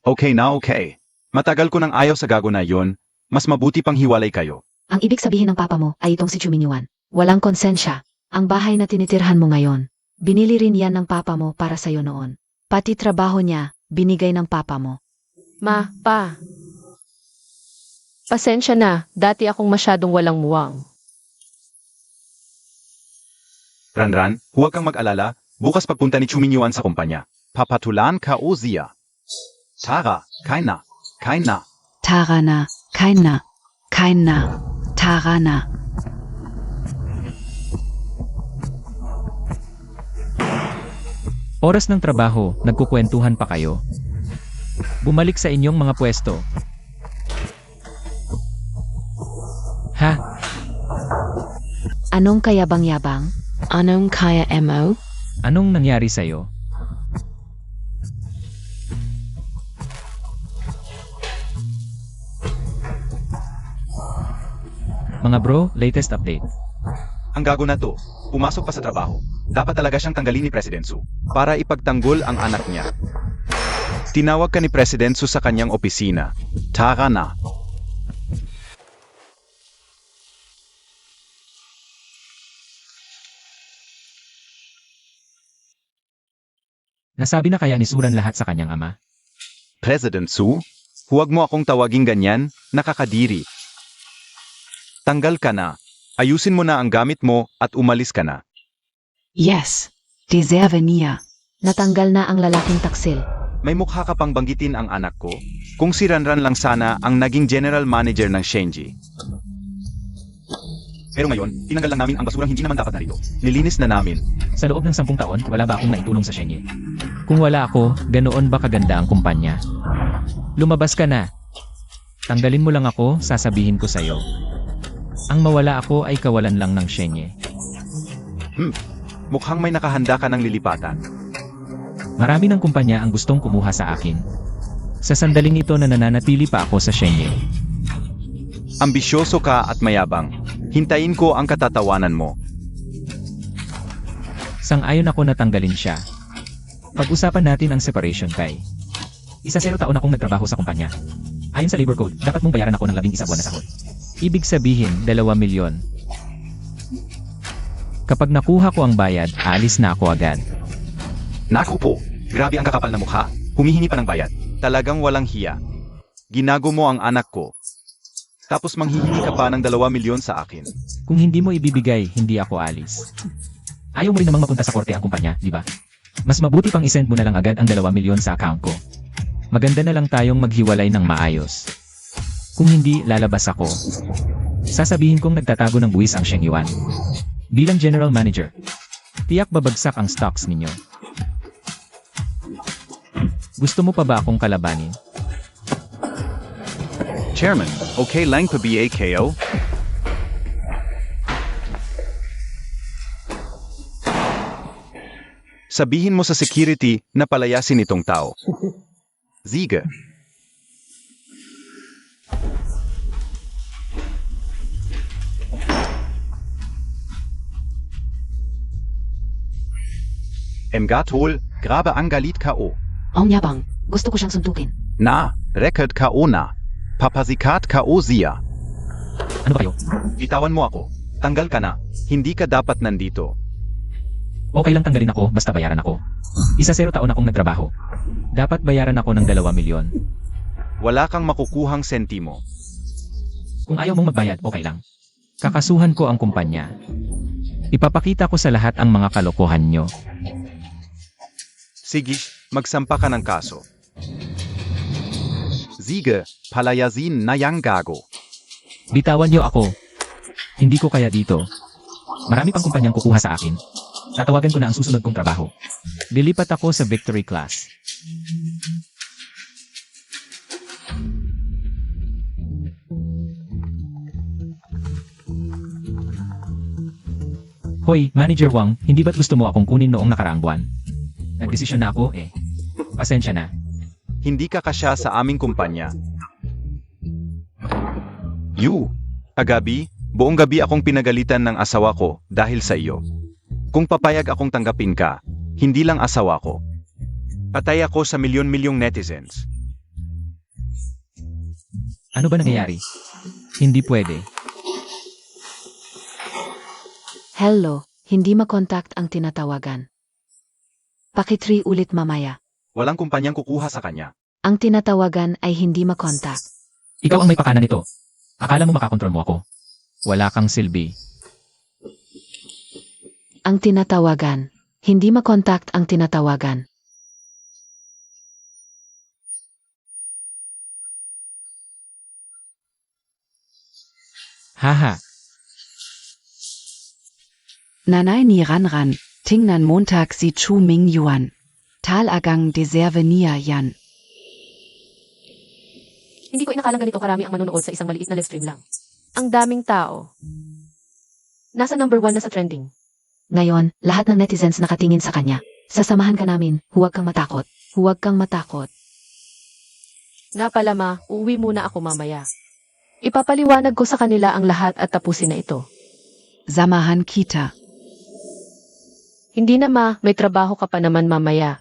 Okay na okay. Matagal ko nang ayaw sa gago na yon. Mas mabuti pang hiwalay kayo. Ang ibig sabihin ng papa mo ay itong si Chuminyuan. Walang konsensya. Ang bahay na tinitirhan mo ngayon, binili rin yan ng papa mo para sa'yo noon. Pati trabaho niya, binigay ng papa mo. Ma, pa. Pasensya na, dati akong masyadong walang muwang. Ranran, huwag kang mag-alala, bukas pagpunta ni Chuminyuan sa kumpanya. Papatulan ka o Zia. Tara, kain na. Kain na. Tara na, kain na, kain na, tara na. Oras ng trabaho, nagkukwentuhan pa kayo. Bumalik sa inyong mga pwesto. Ha? Anong kayabang-yabang? Anong kaya mo? Anong nangyari sa'yo? Mga bro, latest update. Ang gago na to, pumasok pa sa trabaho. Dapat talaga siyang tanggalin ni President Su para ipagtanggol ang anak niya. Tinawag ka ni President Su sa kanyang opisina. Tara na. Nasabi na kaya ni Suran lahat sa kanyang ama? President Su, huwag mo akong tawaging ganyan, nakakadiri. Tanggal ka na. Ayusin mo na ang gamit mo at umalis ka na. Yes, deserve niya. Natanggal na ang lalaking taksil. May mukha ka pang banggitin ang anak ko? Kung si Ranran lang sana ang naging general manager ng Shenji. Pero ngayon, tinanggal lang namin ang basurang hindi naman dapat narito. Nilinis na namin. Sa loob ng 10 taon, wala ba akong naitulong sa Shenye? Kung wala ako, ganoon ba kaganda ang kumpanya? Lumabas ka na. Tanggalin mo lang ako, sasabihin ko sa'yo. Ang mawala ako ay kawalan lang ng Shenye. Mukhang may nakahanda ka ng lilipatan. Marami ng kumpanya ang gustong kumuha sa akin. Sa sandaling ito na nananatili pa ako sa Shenye. Ambisyoso ka at mayabang. Hintayin ko ang katatawanan mo. Sang-ayon ako na tanggalin siya. Pag-usapan natin ang separation pay. 0 taon akong nagtrabaho sa kumpanya. Ayon sa labor code, dapat mong bayaran ako ng 11 buwan na sahod. Ibig sabihin, 2 milyon. Kapag nakuha ko ang bayad, aalis na ako agad. Naku po, grabe ang kakapal na mukha. Humihingi pa ng bayad. Talagang walang hiya. Ginago mo ang anak ko. Tapos manghihingi ka pa ng 2 milyon sa akin. Kung hindi mo ibibigay, hindi ako alis. Ayaw mo rin namang mapunta sa korte ang kumpanya, di ba? Mas mabuti pang isend mo na lang agad ang 2 milyon sa account ko. Maganda na lang tayong maghiwalay ng maayos. Kung hindi, lalabas ako. Sasabihin kong nagtatago ng buwis ang Sheng Yuan. Bilang general manager, tiyak babagsak ang stocks ninyo. Gusto mo pa ba akong kalabanin? Chairman, okay lang pa BAKO? Sabihin mo sa security na palayasin itong tao. Ziga. Emgatol, grabe ang galit ka o. Ang yabang, gusto ko siyang suntukin. Na, record ka o na. Papasikat ka o Zia. Ano ba kayo? Bitawan mo ako. Tanggal ka na. Hindi ka dapat nandito. Okay lang tanggalin ako, basta bayaran ako. 0 taon akong nagtrabaho. Dapat bayaran ako ng 2 milyon. Wala kang makukuhang sentimo. Kung ayaw mong magbayad, okay lang. Kakasuhan ko ang kumpanya. Ipapakita ko sa lahat ang mga kalokohan nyo. Sige, magsampa ka ng kaso. Sige, palayazin na yang gago. Bitawan nyo ako. Hindi ko kaya dito. Marami pang kumpanyang kukuha sa akin. Tatawagan ko na ang susunod kong trabaho. Lilipat ako sa victory class. Hoy, Manager Wang, hindi ba't gusto mo akong kunin noong nakaraang buwan? Nagdesisyon na ako eh. Pasensya na. Hindi ka kasya sa aming kumpanya. Kagabi, buong gabi akong pinagalitan ng asawa ko dahil sa iyo. Kung papayag akong tanggapin ka, hindi lang asawa ko. Patay ako sa milyon-milyong netizens. Ano ba nangyayari? Hindi pwede. Hello, Hindi makontakt ang tinatawagan. Pakitry ulit mamaya. Walang kumpanyang kukuha sa kanya. Ang tinatawagan ay hindi makontakt. Ikaw ang may pakana nito. Akala mo makakontrol mo ako. Wala kang silbi. Ang tinatawagan. Hindi makontakt ang tinatawagan. Haha. Nanay ni ran, tingnan Montag si Chu Ming Yuan. Talagang deserve niya yan. Hindi ko inakalang ganito karami ang manonood sa isang maliit na live stream lang. Ang daming tao. Nasa number 1 na sa trending. Ngayon, lahat ng netizens nakatingin sa kanya. Sasamahan ka namin, huwag kang matakot. Huwag kang matakot. Nga pala ma, uuwi muna ako mamaya. Ipapaliwanag ko sa kanila ang lahat at tapusin na ito. Samahan kita. Hindi na ma, may trabaho ka pa naman mamaya.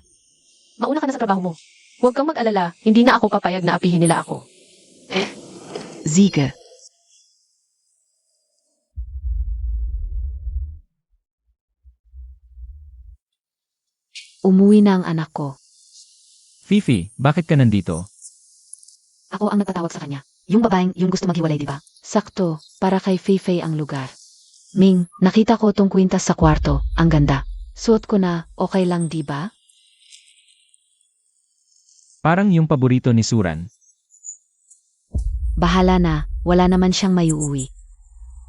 Mauna ka na sa trabaho mo. Huwag kang mag-alala, hindi na ako papayag na apihin nila ako. Siege. Umuwi na ang anak ko. Fifi, bakit ka nandito? Ako ang nagtatawag sa kanya. Yung babaeng yung gusto maghiwalay, di ba? Sakto, para kay Feifei ang lugar. Ming, nakita ko tong kwintas sa kwarto. Ang ganda. Suot ko na, okay lang di ba? Parang yung paborito ni Suran. Bahala na, wala naman siyang mayuuwi.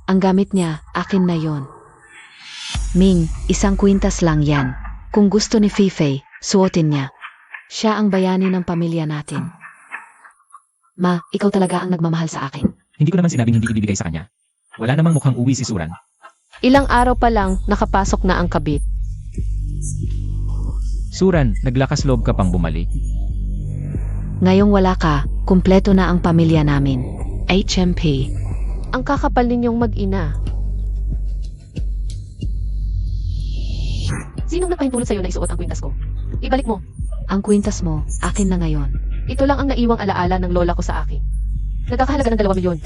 Ang gamit niya, akin na yon. Ming, isang kwintas lang yan. Kung gusto ni Feifei, suotin niya. Siya ang bayani ng pamilya natin. Ma, ikaw talaga ang nagmamahal sa akin. Hindi ko naman sinabing hindi ibibigay sa kanya. Wala namang mukhang uwi si Suran. Ilang araw pa lang, nakapasok na ang kabit. Suran, naglakas loob ka pang bumalik. Ngayong wala ka, kumpleto na ang pamilya namin. HMP. Ang kakapal ninyong mag-ina. Sinong nagpahintulot sa'yo na isuot ang kwintas ko? Ibalik mo. Ang kwintas mo, akin na ngayon. Ito lang ang naiwang alaala ng lola ko sa akin. Nagkakahalaga ng 2 milyon.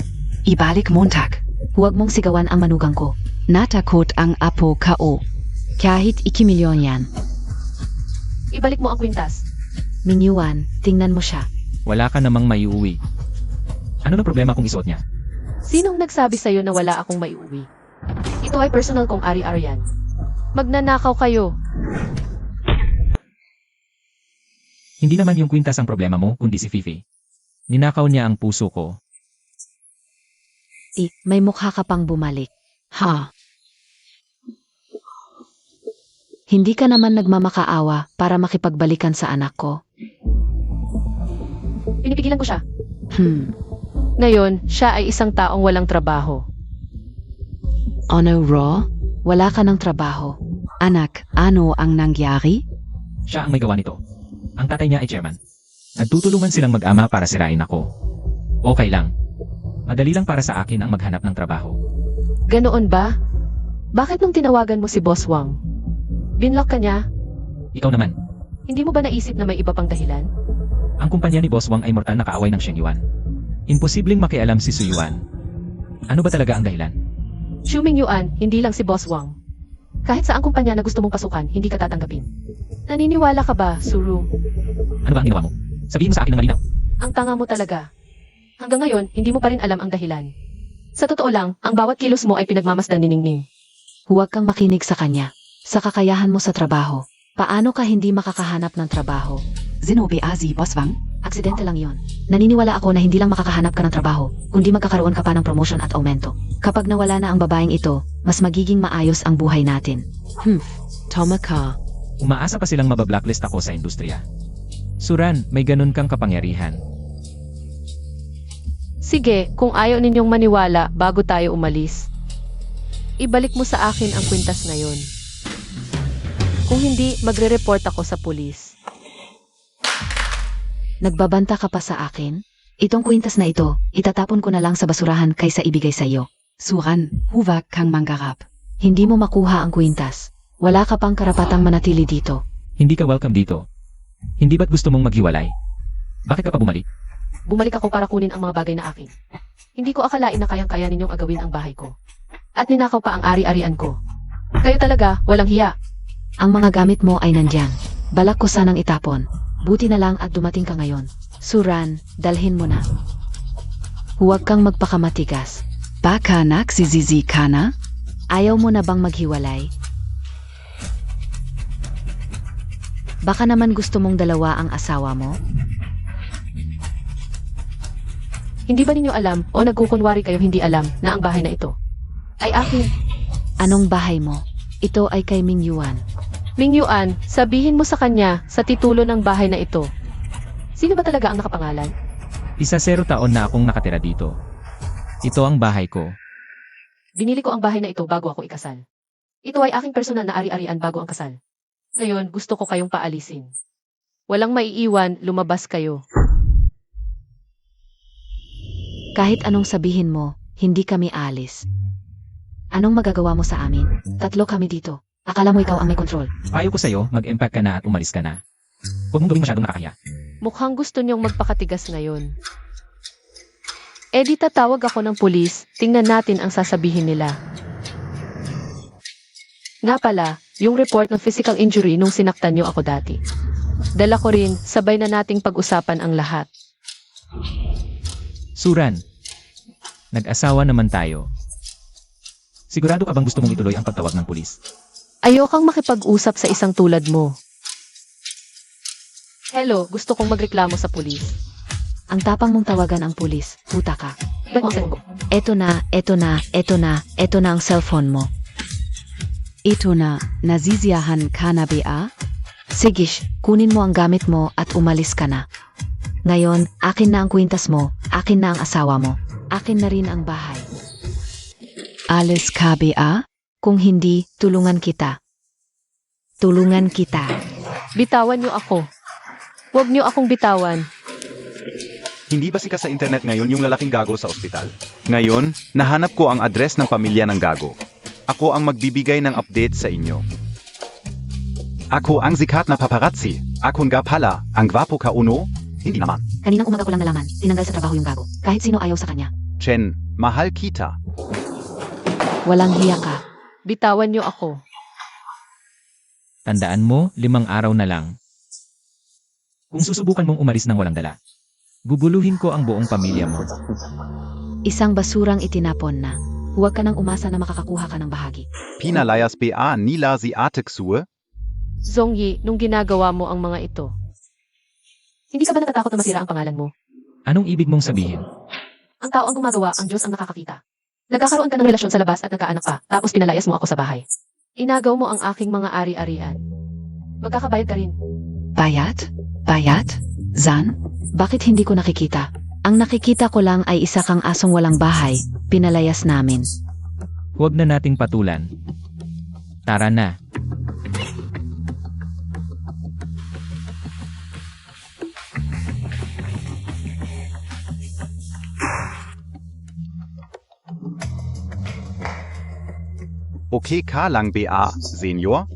Ibalik Montag. Huwag mong sigawan ang manugang ko. Natakot ang apo ko. Kahit 2 milyon yan. Ibalik mo ang kwintas. Ming Yuan, tingnan mo siya. Wala ka namang maiuwi. Ano na problema kung isuot niya? Sinong nagsabi sa'yo na wala akong maiuwi? Ito ay personal kong ari-arian. Magnanakaw kayo. Hindi naman yung kwintas ang problema mo, kundi si Fifi. Ninakaw niya ang puso ko. May mukha ka pang bumalik. Ha. Hindi ka naman nagmamakaawa para makipagbalikan sa anak ko. Pinipigilan ko siya. Ngayon, Siya ay isang taong walang trabaho. Ano raw? wala ka ng trabaho. Anak, ano ang nangyari? Siya ang may gawa nito. Ang tatay niya ay chairman. Nagtutulungan silang mag-ama para sirain ako. Okay lang. Madali lang para sa akin ang maghanap ng trabaho. Ganoon ba? Bakit nung tinawagan mo si Boss Wang? Binlock ka niya? Ikaw naman, Hindi mo ba naisip na may iba pang dahilan? ang kumpanya ni Boss Wang ay mortal na kaaway ng Sheng Yuan. Imposibleng makialam si Su Yuan. Ano ba talaga ang dahilan? Shuming Yuan, hindi lang si Boss Wang. Kahit sa ang kumpanya na gusto mong pasukan, hindi ka tatanggapin. Naniniwala ka ba, Suru? Ano ba ang ginawa mo? Sabihin mo sa akin ng malinaw. Ang tanga mo talaga. Hanggang ngayon, hindi mo pa rin alam ang dahilan. Sa totoo lang, ang bawat kilos mo ay pinagmamasdan ni Ningning. Huwag kang makinig sa kanya. Sa kakayahan mo sa trabaho. Paano ka hindi makakahanap ng trabaho? Zinobe Azi Boswang? Aksidente lang yon. Naniniwala ako na hindi lang makakahanap ka ng trabaho, kundi magkakaroon ka pa ng promotion at aumento. Kapag nawala na ang babaeng ito, mas magiging maayos ang buhay natin. Tama ka. Umaasa pa silang mabablacklist ako sa industriya. Suran, may ganun kang kapangyarihan. Sige, kung ayaw ninyong maniwala bago tayo umalis. Ibalik mo sa akin ang kwintas ngayon. Kung hindi, magre-report ako sa pulis. Nagbabanta ka pa sa akin? Itong kwintas na ito, itatapon ko na lang sa basurahan kaysa ibigay sa iyo. Suran, huwag kang manggarap. Hindi mo makuha ang kwintas. Wala ka pang karapatang manatili dito. Hindi ka welcome dito. Hindi ba't gusto mong maghiwalay? Bakit ka pa bumalik? Bumalik ako para kunin ang mga bagay na akin. Hindi ko akalain na kayang-kaya ninyong agawin ang bahay ko. At ninakaw pa ang ari-arian ko. Kayo talaga, walang hiya. Ang mga gamit mo ay nandyan. Balak ko sanang itapon. Buti na lang at dumating ka ngayon. Suran, dalhin mo na. Huwag kang magpakamatigas. Baka nagsisisi ka na? Ayaw mo na bang maghiwalay? Baka naman gusto mong dalawa ang asawa mo? Hindi ba ninyo alam o nagkukunwari kayo hindi alam na ang bahay na ito ay akin? Anong bahay mo? Ito ay kay Ming Yuan. Ming Yuan, sabihin mo sa kanya sa titulo ng bahay na ito. Sino ba talaga ang nakapangalan? 0 taon na akong nakatira dito. Ito ang bahay ko. Binili ko ang bahay na ito bago ako ikasal. Ito ay aking personal na ari-arian bago ang kasal. Ngayon, gusto ko kayong paalisin. Walang maiiwan, lumabas kayo. Kahit anong sabihin mo, hindi kami alis. Anong magagawa mo sa amin? 3 kami dito. Akala mo ikaw ang may control. Payo ko sa'yo, mag-impact ka na at umalis ka na. Huwag mong gawing masyadong nakakahiya. Mukhang gusto niyong magpakatigas ngayon. Eh di tatawag ako ng pulis, tingnan natin ang sasabihin nila. Nga pala, yung report ng physical injury nung sinaktan niyo ako dati. Dala ko rin, sabay na nating pag-usapan ang lahat. Suran, nag-asawa naman tayo. Sigurado ka bang gusto mong ituloy ang pagtawag ng pulis? Ayokang makipag-usap sa isang tulad mo. Hello, gusto kong magreklamo sa pulis. Ang tapang mong tawagan ang pulis. Puta ka. Ba't mo ang cellphone ko? Eto na ang cellphone mo. Ito na, nazisiyahan ka na ba? Sigish, kunin mo ang gamit mo at umalis ka na. Ngayon, akin na ang kwintas mo, akin na ang asawa mo, akin na rin ang bahay. Alis ka ba? Kung hindi, tulungan kita. Tulungan kita. Bitawan niyo ako. Huwag niyo akong bitawan. Hindi ba sikat sa internet ngayon yung lalaking gago sa ospital? Ngayon, nahanap ko ang address ng pamilya ng gago. Ako ang magbibigay ng update sa inyo. Ako ang sikat na paparazzi. Ako nga pala, ang gwapo ka uno? Hindi naman. Kaninang umaga ko lang nalaman, tinanggal sa trabaho yung gago. Kahit sino ayaw sa kanya. Chen, mahal kita. Walang hiya ka. Bitawan niyo ako. Tandaan mo, 5 araw na lang. Kung susubukan mong umalis ng walang dala, guguluhin ko ang buong pamilya mo. Isang basurang itinapon na. Huwag ka nang umasa na makakakuha ka ng bahagi. Pinalayas ba nila si Atek Sue? Zongyi, nung ginagawa mo ang mga ito. Hindi ka ba natatakot na masira ang pangalan mo? Anong ibig mong sabihin? Ang tao ang gumagawa, ang Diyos ang nakakakita. Nagkakaroon ka ng relasyon sa labas at nagkaanak pa, tapos pinalayas mo ako sa bahay. Inagaw mo ang aking mga ari-arian. Magkakabayad ka rin. Bayat? Bayat? Zan? Bakit hindi ko nakikita? Ang nakikita ko lang ay isa kang asong walang bahay. Pinalayas namin. Huwag na nating patulan. Tara na. Okay ka lang ba, senior?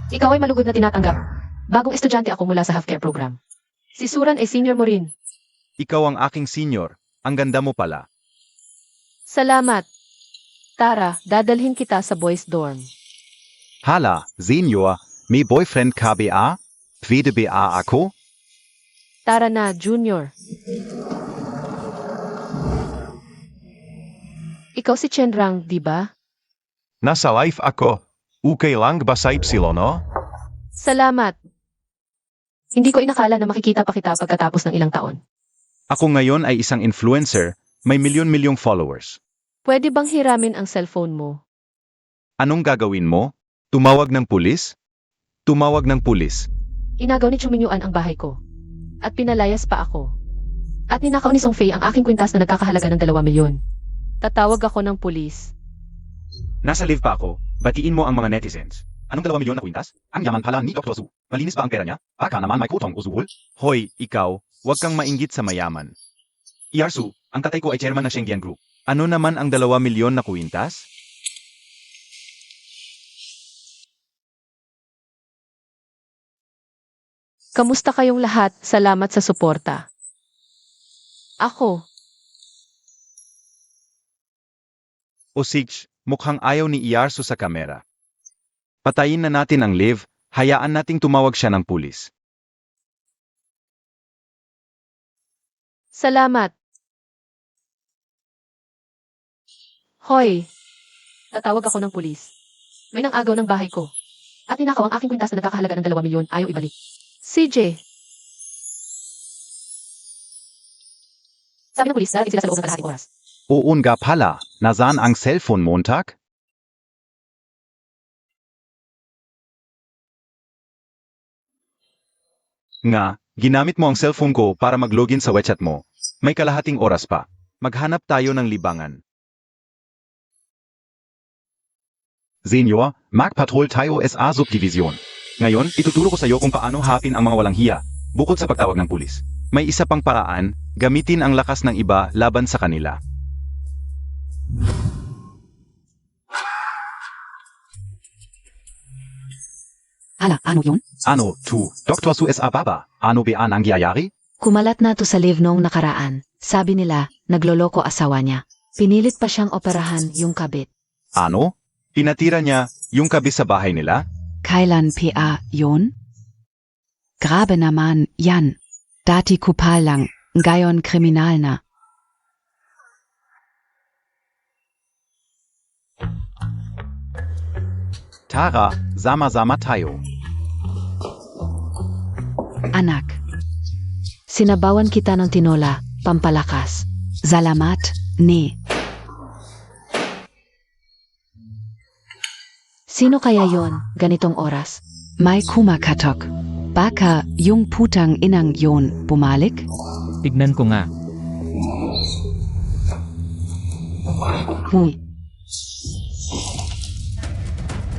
Ikaw ay malugod na tinatanggap. Bagong estudyante ako mula sa healthcare program. Si Suran ay senior mo rin. Ikaw ang aking senior. Ang ganda mo pala. Salamat. Tara, dadalhin kita sa boys dorm. Hala, senior, may boyfriend ka ba? Pwede ba ako? Tara na, junior. Ikaw si Chenrang, di ba? Nasa life ako. Okay lang ba sa no? Salamat. Hindi ko inakala na makikita pa kita pagkatapos ng ilang taon. Ako ngayon ay isang influencer, may milyon-milyong followers. Pwede bang hiramin ang cellphone mo? Anong gagawin mo? Tumawag ng pulis? Tumawag ng pulis. Inagaw ni Chumingyuan ang bahay ko. At pinalayas pa ako. At ninakaw ni Song Fei ang aking kwintas na nagkakahalaga ng 2 milyon. Tatawag ako ng pulis. Nasa live pa ako, batiin mo ang mga netizens. Anong 2 milyon na kwintas? Ang yaman pala ni Dr. Su. Malinis ba ang pera niya? Baka naman may kutong usuhol. Hoy, ikaw, huwag kang mainggit sa mayaman. Iyarsu, ang tatay ko ay chairman ng Shengdian Group. Ano naman ang 2 milyon na kwintas? Kamusta kayong lahat? Salamat sa suporta. Ako, O Sig, Mukhang ayaw ni Iyarsu sa kamera. Patayin na natin ang Liv, hayaan nating tumawag siya ng pulis. Salamat. Hoy! Tatawag ako ng pulis. May nang-agaw ng bahay ko. At ninakaw ang aking kwintas na nagkakahalaga ng 2 milyon, ayaw ibalik. CJ! Sabi ng pulis, darating sila sa loob ng kalahating oras. Oo nga pala, nasaan ang cellphone Montag? Nga, ginamit mo ang cellphone ko para mag-login sa WeChat mo. May kalahating oras pa. Maghanap tayo ng libangan. Senior, Magpatrol tayo SA Subdivision. Ngayon, ituturo ko sa iyo kung paano hapin ang mga walang hiya, bukod sa pagtawag ng pulis. May isa pang paraan, gamitin ang lakas ng iba laban sa kanila. Hala, ano yun? Ano, tu, Dr. Su SA Baba, ano ba ang nangyayari? Kumalat na to sa live noong nakaraan. Sabi nila, nagloloko asawa niya. Pinilit pa siyang operahan yung kabit. Ano? Pinatira niya yung kabis sa bahay nila? Kailan PA yun? Grabe naman, yan. Dati kupal lang, ngayon kriminal na. Tara, sama-sama tayo. Anak, Sinabawan kita ng tinola, pampalakas. salamat, ne. Sino kaya yon, ganitong oras? May kumakatok. Baka yung putang inang yon bumalik? Tignan ko nga. Huy.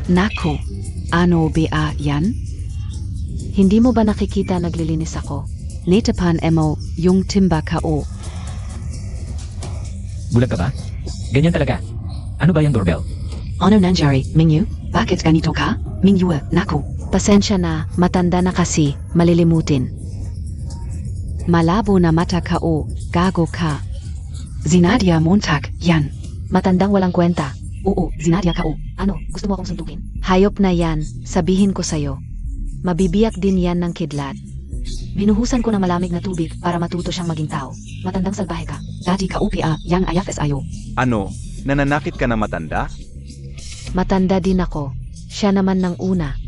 Naku, ano ba yan? Hindi mo ba nakikita naglilinis ako? Netapan mo yung timba kao. Bulag ka ba? Ganyan talaga. Ano ba yung doorbell? Ano nangyari, Mingyu? Bakit ganito ka? Mingyu, naku. Pasensya na, matanda na kasi, malilimutin. Malabo na mata kao, gago ka. Zinadia Montag, yan. Matandang walang kwenta. Oo, Zinadia kao. Ano, gusto mo akong sundukin? Hayop na yan, sabihin ko sa'yo. Mabibiyak din yan ng kidlat. Binuhusan ko ng malamig na tubig para matuto siyang maging tao. Matandang salbahe ka. Dati ka upia, yang ayafes ayo. Ano, nananakit ka na matanda? Matanda din ako. Siya naman ng una.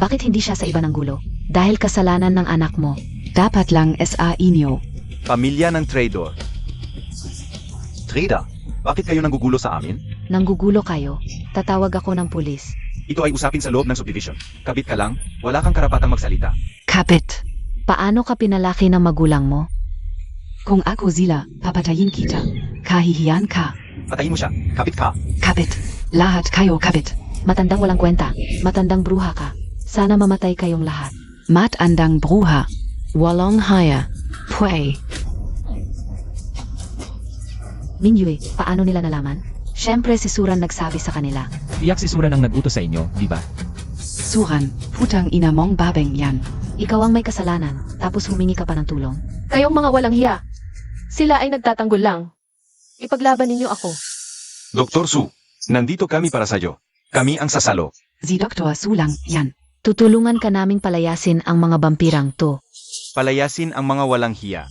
Bakit hindi siya sa iba ng gulo? Dahil kasalanan ng anak mo. Dapat lang SA inyo. Pamilya ng trader. Trader, bakit kayo nanggugulo sa amin? Nanggugulo kayo. Tatawag ako ng pulis. Ito ay usapin sa loob ng subdivision. Kabit ka lang, wala kang karapatang magsalita. Kapit. Paano ka pinalaki ng magulang mo? Kung ako sila, papatayin kita. Kahihiyan ka. Patayin mo siya, kabit ka. Kapit. Lahat kayo kapit. Matandang walang kwenta. Matandang bruha ka. Sana mamatay kayong lahat. Matandang bruha. Walang haya. Pway. Mingyue, paano nila nalaman? Siyempre si Suran nagsabi sa kanila. Iyak si Suran ang nag-utos sa inyo, di ba? Suran, putang ina mong babeng yan. Ikaw ang may kasalanan, tapos humingi ka pa ng tulong. Kayong mga walang hiya. Sila ay nagtatanggol lang. Ipaglaban ninyo ako. Dr. Su, nandito kami para sa'yo. Kami ang sasalo. Si Dr. Sulang, yan. Tutulungan ka naming palayasin ang mga vampirang to. Palayasin ang mga walang hiya.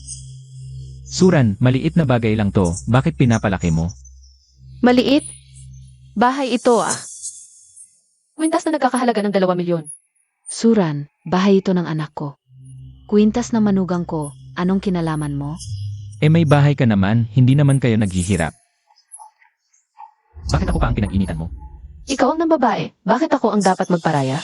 Suran, maliit na bagay lang to. Bakit pinapalaki mo? Maliit? Bahay ito ah. Kwintas na nagkakahalaga ng 2 milyon. Suran, bahay ito ng anak ko. Kwintas na manugang ko, anong kinalaman mo? Eh may bahay ka naman, hindi naman kayo naghihirap. Bakit ako pa ang pinag-initan mo? Ikaw ang nambabae. Bakit ako ang dapat magparaya?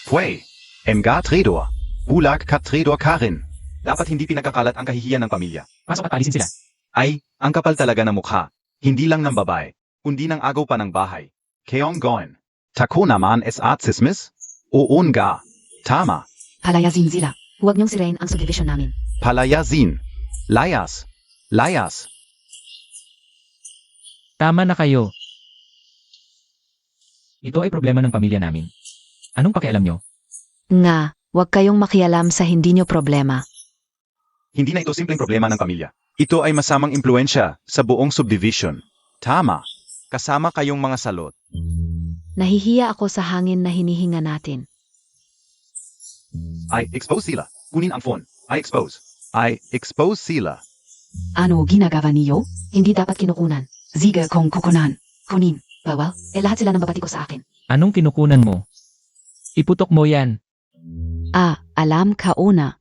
Pway, Emga Tredor. Bulag Kat Tredor Karin. Dapat hindi pinagkakalat ang kahihiyan ng pamilya. Pasok at alisin sila. Ay, ang kapal talaga ng mukha. Hindi lang ng babae, kundi ng agaw pa ng bahay. Keong Goen. Tako naman SA Tsismis? Oon nga. Tama. Palayasin sila. Huwag niyong sirain ang subdivision namin. Palayazin. Layas. Layas. Tama na kayo. Ito ay problema ng pamilya namin. Anong pakialam nyo? Nga, huwag kayong makialam sa hindi niyo problema. Hindi na ito simpleng problema ng pamilya. Ito ay masamang impluensya sa buong subdivision. Tama. Kasama kayong mga salot. Nahihiya ako sa hangin na hinihinga natin. I expose sila. Kunin ang phone. I expose sila. Ano ginagawa niyo? Hindi dapat kinukunan. Sige kong kukunan. Kunin. Bawal? Lahat sila ng babati ko sa akin. Anong kinukunan mo? Iputok mo yan. Alam ka una.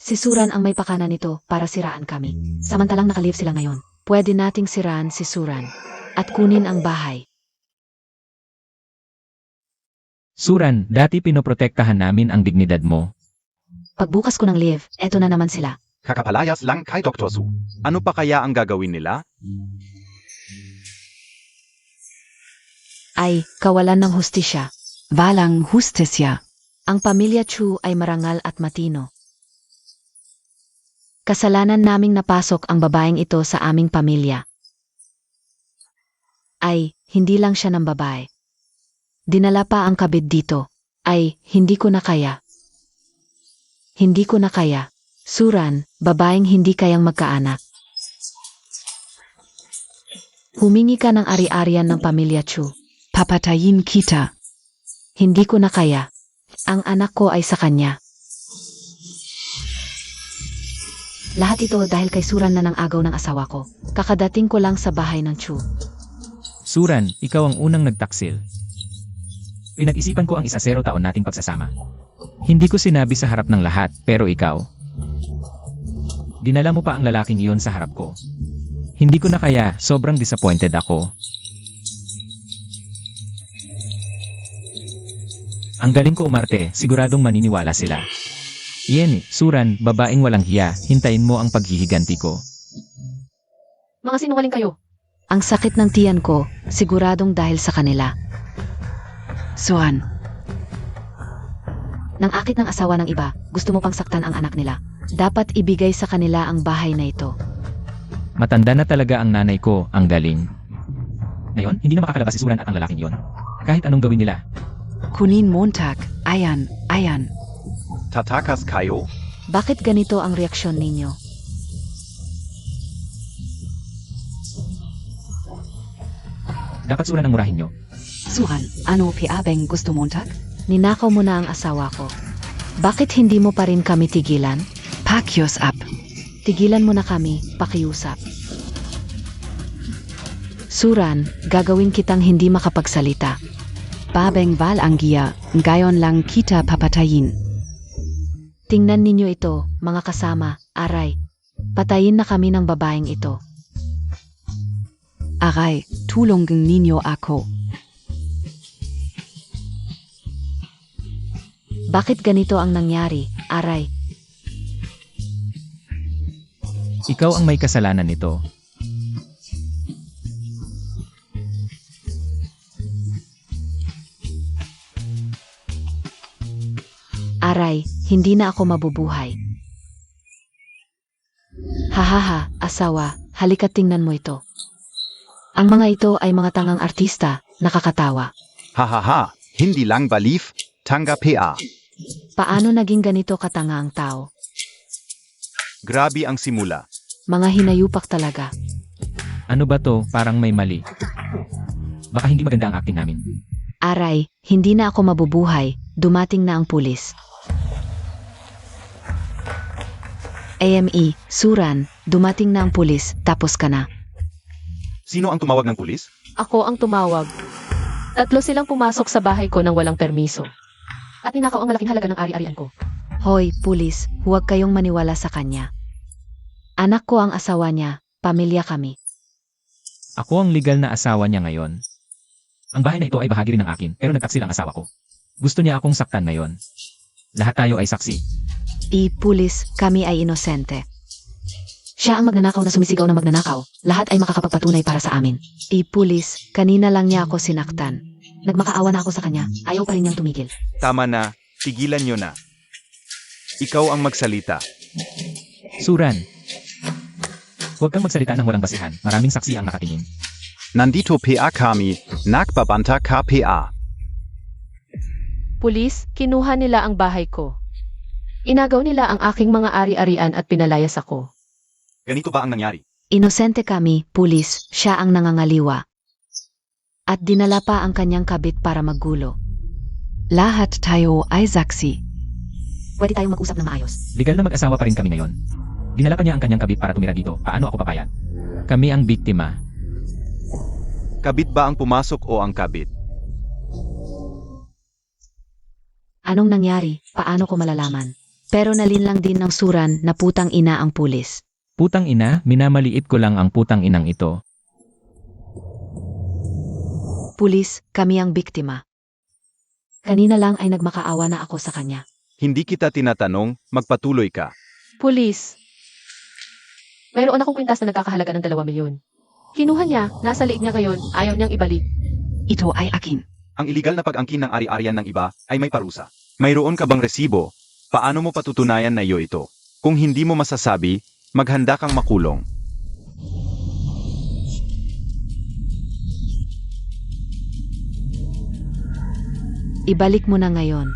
Si Suran ang may pakana nito para siraan kami. Samantalang nakalive sila ngayon. Pwede nating siraan si Suran at kunin ang bahay. Suran, dati pinoprotektahan namin ang dignidad mo. Pagbukas ko ng live, eto na naman sila. Kakapalayas lang kay Dr. Su. Ano pa kaya ang gagawin nila? Ay, kawalan ng hustisya. Walang hustisya. Ang pamilya Chu ay marangal at matino. Kasalanan naming napasok ang babaeng ito sa aming pamilya. Ay, hindi lang siya ng babae. Dinala pa ang kabit dito. Ay, hindi ko na kaya. Hindi ko na kaya. Suran, babaeng hindi kayang magkaanak. Humingi ka ng ari-arian ng pamilya Chu. Papatayin kita. Hindi ko na kaya. Ang anak ko ay sa kanya. Lahat ito dahil kay Suran na ng agaw ng asawa ko. Kakadating ko lang sa bahay ng Chu. Suran, ikaw ang unang nagtaksil. Pinag-isipan ko ang 10 taon nating pagsasama. Hindi ko sinabi sa harap ng lahat, pero ikaw. Dinala mo pa ang lalaking iyon sa harap ko. Hindi ko na kaya, sobrang disappointed ako. Ang galing ko umarte, siguradong maniniwala sila. Iyan, Suran, babaeng walang hiya, hintayin mo ang paghihiganti ko. Mga sinungaling kayo. Ang sakit ng tiyan ko, siguradong dahil sa kanila. Suran. Nang akit ng asawa ng iba, gusto mo pang saktan ang anak nila. Dapat ibigay sa kanila ang bahay na ito. Matanda na talaga ang nanay ko, ang galing. Ngayon, hindi na makakalabas si Suran at ang lalaking iyon. Kahit anong gawin nila. Kunin Montag. Ayan. Tatakas kayo? Bakit ganito ang reaksyon ninyo? Dapat Suran ang murahin nyo. Suran, ano piabeng gusto Montag? Ninakaw mo na ang asawa ko. Bakit hindi mo pa rin kami tigilan? Pakios up. Tigilan mo na kami, pakiusap. Suran, gagawin kitang hindi makapagsalita. Babeng valanggia, ngayon lang kita papatayin. Tingnan ninyo ito, mga kasama, aray. Patayin na kami ng babaeng ito. Aray, tulungan ninyo ako. Bakit ganito ang nangyari, aray? Ikaw ang may kasalanan nito. Aray, hindi na ako mabubuhay. Hahaha, asawa, halika't tingnan mo ito. Ang mga ito ay mga tangang artista, nakakatawa. Hahaha, hindi lang balif, tanga PA. Paano naging ganito katanga ang tao? Grabe ang simula. Mga hinayupak talaga. Ano ba to, parang may mali. Baka hindi maganda ang acting namin. Aray, hindi na ako mabubuhay, dumating na ang pulis. AME, Suran, dumating na ang pulis, tapos ka na. Sino ang tumawag ng pulis? Ako ang tumawag. 3 silang pumasok sa bahay ko nang walang permiso. At ninakaw ang malaking halaga ng ari-arian ko. Hoy, pulis, huwag kayong maniwala sa kanya. Anak ko ang asawa niya, pamilya kami. Ako ang legal na asawa niya ngayon. Ang bahay na ito ay bahagi rin ng akin, pero nagtaksil ang asawa ko. Gusto niya akong saktan ngayon. Lahat tayo ay saksi. Pulis, kami ay inosente. Siya ang magnanakaw na sumisigaw na magnanakaw. Lahat ay makakapagpatunay para sa amin. Pulis, kanina lang niya ako sinaktan. Nagmakaawa na ako sa kanya. Ayaw pa rin niyang tumigil. Tama na, tigilan nyo na. Ikaw ang magsalita. Suran. Huwag kang magsalita ng walang basihan. Maraming saksi ang nakatingin. Nandito PA kami, nakbabanta ka PA. Pulis, kinuha nila ang bahay ko. Inagaw nila ang aking mga ari-arian at pinalayas ako. Ganito ba ang nangyari? Inosente kami, pulis, siya ang nangangaliwa. At dinala pa ang kanyang kabit para maggulo. Lahat tayo ay saksi. Pwede tayong mag-usap ng maayos. Legal na mag-asawa pa rin kami ngayon. Dinala pa niya ang kanyang kabit para tumira dito. Paano ako papayag? Kami ang biktima. Kabit ba ang pumasok o ang kabit? Anong nangyari? Paano ko malalaman? Pero nalinlang din ng Suran na putang ina ang pulis. Putang ina, minamaliit ko lang ang putang inang ito. Pulis, kami ang biktima. Kanina lang ay nagmakaawa na ako sa kanya. Hindi kita tinatanong, magpatuloy ka. Pulis. Mayroon akong kwintas na nagkakahalaga ng 2 milyon. Kinuha niya, nasa liig niya ngayon, ayaw niyang ibalik. Ito ay akin. Ang iligal na pag-angkin ng ari-arian ng iba ay may parusa. Mayroon ka bang resibo? Paano mo patutunayan na iyo ito? Kung hindi mo masasabi, maghanda kang makulong. Ibalik mo na ngayon.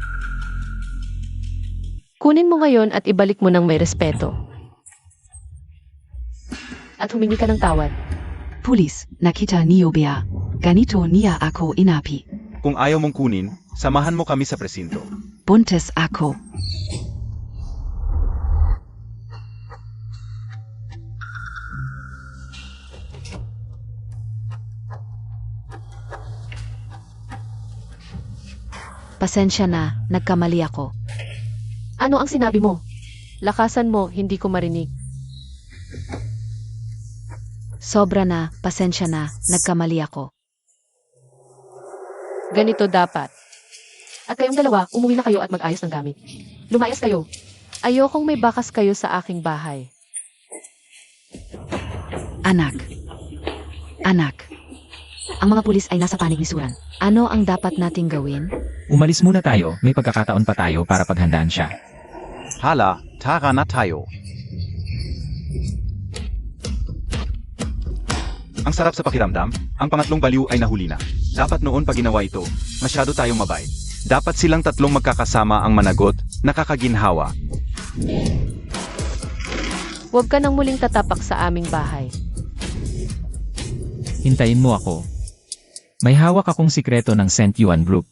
Kunin mo ngayon at ibalik mo ng may respeto. At humingi ka ng tawad. Pulis, nakita niyo ba? Ganito niya ako inapi. Kung ayaw mong kunin, samahan mo kami sa presinto. Buntes ako. Pasensya na, nagkamali ako. Ano ang sinabi mo? Lakasan mo, hindi ko marinig. Sobra na, pasensya na, nagkamali ako. Ganito dapat. At kayong dalawa, umuwi na kayo at mag-ayos ng gamit. Lumayas kayo. Ayokong may bakas kayo sa aking bahay. Anak. Anak. Ang mga pulis ay nasa panig ni Suran. Ano ang dapat nating gawin? Umalis muna tayo, may pagkakataon pa tayo para paghandaan siya. Hala, tara na tayo. Ang sarap sa pakiramdam, ang pangatlong baliw ay nahuli na. Dapat noon pa ginawa ito, masyado tayong mabait. Dapat silang tatlong magkakasama ang managot, nakakaginhawa. Huwag ka nang muling tatapak sa aming bahay. Hintayin mo ako. May hawak akong sikreto ng St. Yuan Group.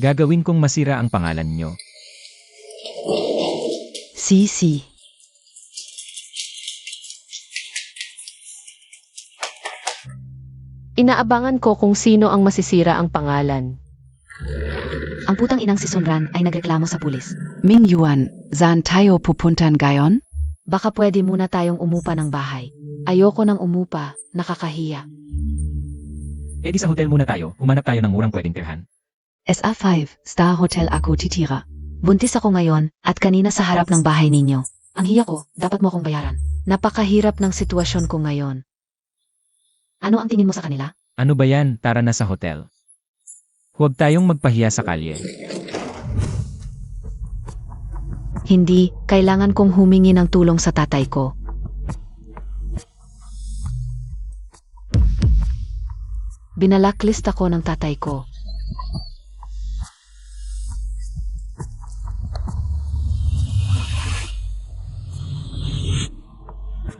Gagawin kong masira ang pangalan nyo. Si. Inaabangan ko kung sino ang masisira ang pangalan. Ang putang inang si Sunran ay nagreklamo sa pulis. Ming Yuan, saan tayo pupuntan gayon? Baka pwede muna tayong umupa ng bahay. Ayoko nang umupa, nakakahiya. E di sa hotel muna tayo, humanap tayo ng murang pwedeng tirhan. SA5, Star Hotel ako titira. Buntis ako ngayon at kanina sa harap ng bahay ninyo. Ang hiya ko, dapat mo akong bayaran. Napakahirap ng sitwasyon ko ngayon. Ano ang tingin mo sa kanila? Ano ba yan, tara na sa hotel. Huwag tayong magpahiya sa kalye. Hindi, kailangan kong humingi ng tulong sa tatay ko. Binalacklist ako ng tatay ko.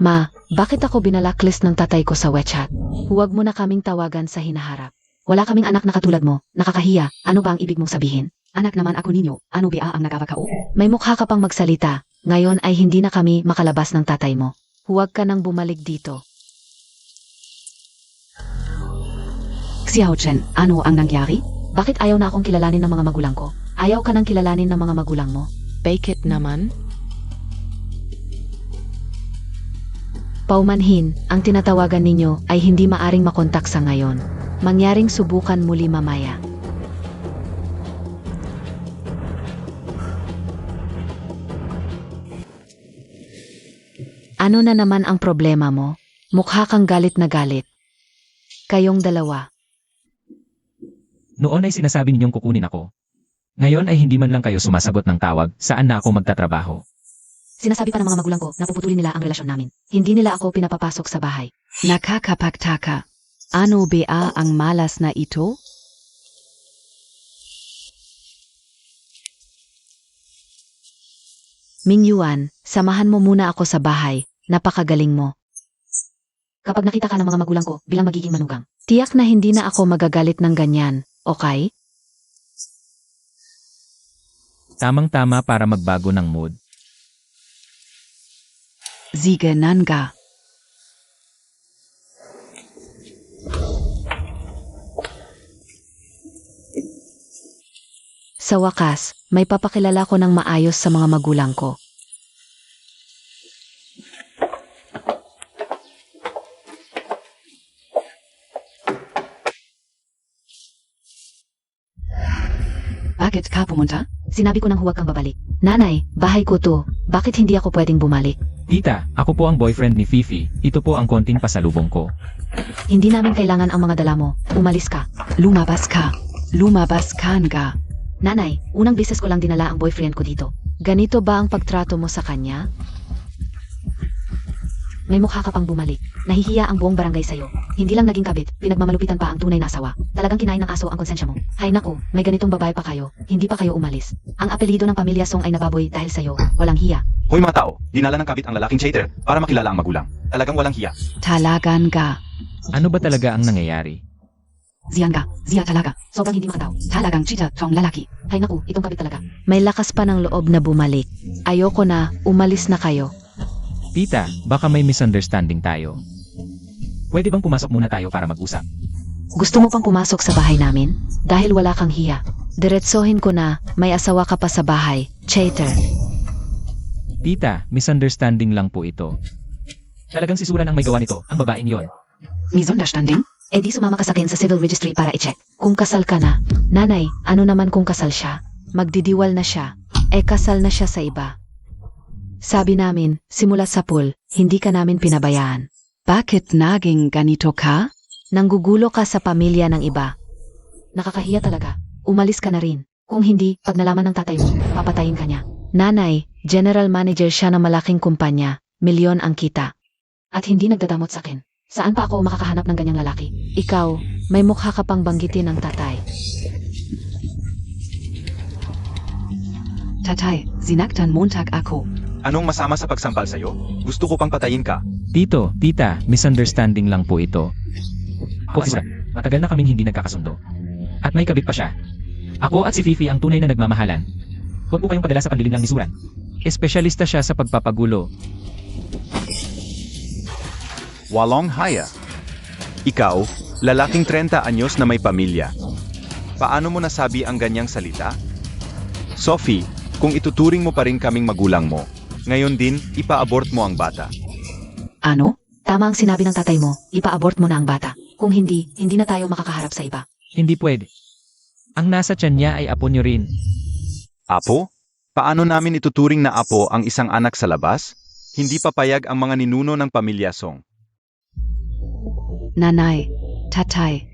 Ma, bakit ako binalacklist ng tatay ko sa WeChat? Huwag mo na kaming tawagan sa hinaharap. Wala kaming anak na katulad mo, nakakahiya, ano ba ang ibig mong sabihin? Anak naman ako ninyo, ano ba ang nagkakao? May mukha ka pang magsalita, ngayon ay hindi na kami makalabas ng tatay mo. Huwag ka nang bumalik dito. Xiao Chen, ano ang nangyari? Bakit ayaw na akong kilalanin ng mga magulang ko? Ayaw ka nang kilalanin ng mga magulang mo? Bakit naman? Paumanhin, ang tinatawagan ninyo ay hindi maaring makontak sa ngayon. Mangyaring subukan muli mamaya. Ano na naman ang problema mo? Mukha kang galit na galit. Kayong dalawa. Noon ay sinasabi ninyong kukunin ako. Ngayon ay hindi man lang kayo sumasagot ng tawag, saan na ako magtatrabaho. Sinasabi pa ng mga magulang ko na puputulin nila ang relasyon namin. Hindi nila ako pinapapasok sa bahay. Nakakapagtaka. Ano ba ang malas na ito? Ming Yuan, samahan mo muna ako sa bahay. Napakagaling mo. Kapag nakita ka ng mga magulang ko, bilang magiging manugang, Tiyak na hindi na ako magagalit ng ganyan, okay? Tamang-tama para magbago ng mood. Sige nanga. Sa wakas, may papakilala ko ng maayos sa mga magulang ko. Bakit ka pumunta? Sinabi ko nang huwag kang babalik. Nanay, bahay ko to. Bakit hindi ako pwedeng bumalik? Tita, ako po ang boyfriend ni Fifi. Ito po ang konting pasalubong ko. Hindi namin kailangan ang mga dala mo. Umalis ka. Lumabas ka. Lumabas ka nga. Nanay, unang beses ko lang dinala ang boyfriend ko dito. Ganito ba ang pagtrato mo sa kanya? May mukha ka pang bumalik. Nahihiya ang buong barangay sa'yo. Hindi lang naging kabit, pinagmamalupitan pa ang tunay na asawa. Talagang kinain ng aso ang konsensya mo. Hay naku, may ganitong babae pa kayo. Hindi pa kayo umalis. Ang apelido ng pamilya Song ay nababoy dahil sa'yo. Walang hiya. Hoy mga tao, dinala ng kabit ang lalaking traitor para makilala ang magulang. Talagang walang hiya. Talagan ka. Ano ba talaga ang nangyayari? Ziyan ka. Ziya talaga. Sobrang hindi makatao. Talagang cheater tong lalaki. Hay naku, itong kabit talaga. May lakas pa ng loob na bumalik. Ayoko na, umalis na kayo. Tita, baka may misunderstanding tayo. Pwede bang pumasok muna tayo para mag-usap? Gusto mo pang pumasok sa bahay namin? Dahil wala kang hiya. Diretsohin ko na, may asawa ka pa sa bahay. Traitor. Tita, misunderstanding lang po ito. Talagang si Suran ang may gawa nito, ang babaeng yon. Misunderstanding? Eh di sumama ka sa akin sa civil registry para i-check. Kung kasal ka na. Nanay, ano naman kung kasal siya? Magdidiwal na siya. Eh kasal na siya sa iba. Sabi namin, simula sa pool, hindi ka namin pinabayaan. Bakit naging ganito ka? Nanggugulo ka sa pamilya ng iba. Nakakahiya talaga. Umalis ka na rin. Kung hindi, pag nalaman ng tatay mo, papatayin ka niya. Nanay, general manager siya ng malaking kumpanya. Milyon ang kita. At hindi nagdadamot sa akin. Saan pa ako makakahanap ng ganyang lalaki? Ikaw, may mukha ka pang banggitin ng tatay. Tatay, sinaktan Montag ako. Anong masama sa pagsampal sa'yo? Gusto ko pang patayin ka. Tito, tita, misunderstanding lang po ito. Ako si Suran, matagal na kaming hindi nagkakasundo. At may kabit pa siya. Ako at si Fifi ang tunay na nagmamahalan. Huwag po kayong padala sa panlilinlang ni Suran. Espesyalista siya sa pagpapagulo. Walong haya. Ikaw, lalaking 30 anyos na may pamilya. Paano mo nasabi ang ganyang salita? Sophie, kung ituturing mo pa rin kaming magulang mo, ngayon din, ipa-abort mo ang bata. Ano? Tama ang sinabi ng tatay mo, ipa-abort mo na ang bata. Kung hindi, hindi na tayo makakaharap sa iba. Hindi pwede. Ang nasa tiyan niya ay apo niyo rin. Apo? Paano namin ituturing na apo ang isang anak sa labas? Hindi papayag ang mga ninuno ng pamilya Song. Nanay. Tatay.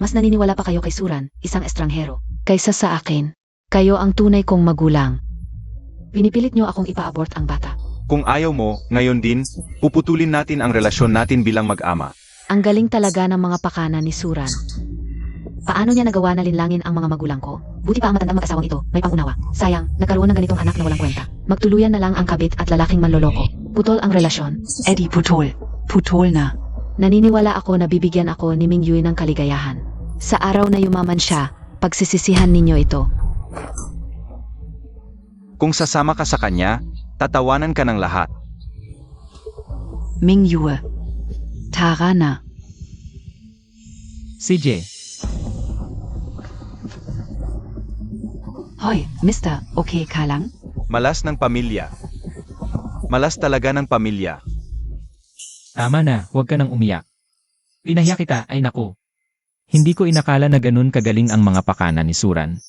Mas naniniwala pa kayo kay Suran, isang estranghero, kaysa sa akin. Kayo ang tunay kong magulang. Pinipilit niyo akong ipa-abort ang bata. Kung ayaw mo, ngayon din, puputulin natin ang relasyon natin bilang mag-ama. Ang galing talaga ng mga pakana ni Suran. Paano niya nagawa na linlangin ang mga magulang ko? Buti pa ang matandang mag-asawang ito, may pangunawa. Sayang, nagkaroon ng ganitong anak na walang kwenta. Magtuluyan na lang ang kabit at lalaking manloloko. Putol ang relasyon. Eddie putol. Putol na. Naniniwala ako na bibigyan ako ni Mingyuy ng kaligayahan. Sa araw na yumaman siya, pagsisisihan ninyo ito. Kung sasama ka sa kanya, tatawanan ka ng lahat. Mingyue. Tarana. CJ, Hoy, Mister, okay ka lang? Malas ng pamilya. Malas talaga ng pamilya. tama na, huwag ka nang umiyak. Pinahiya kita, ay naku. Hindi ko inakala na ganun kagaling ang mga pakana ni Suran.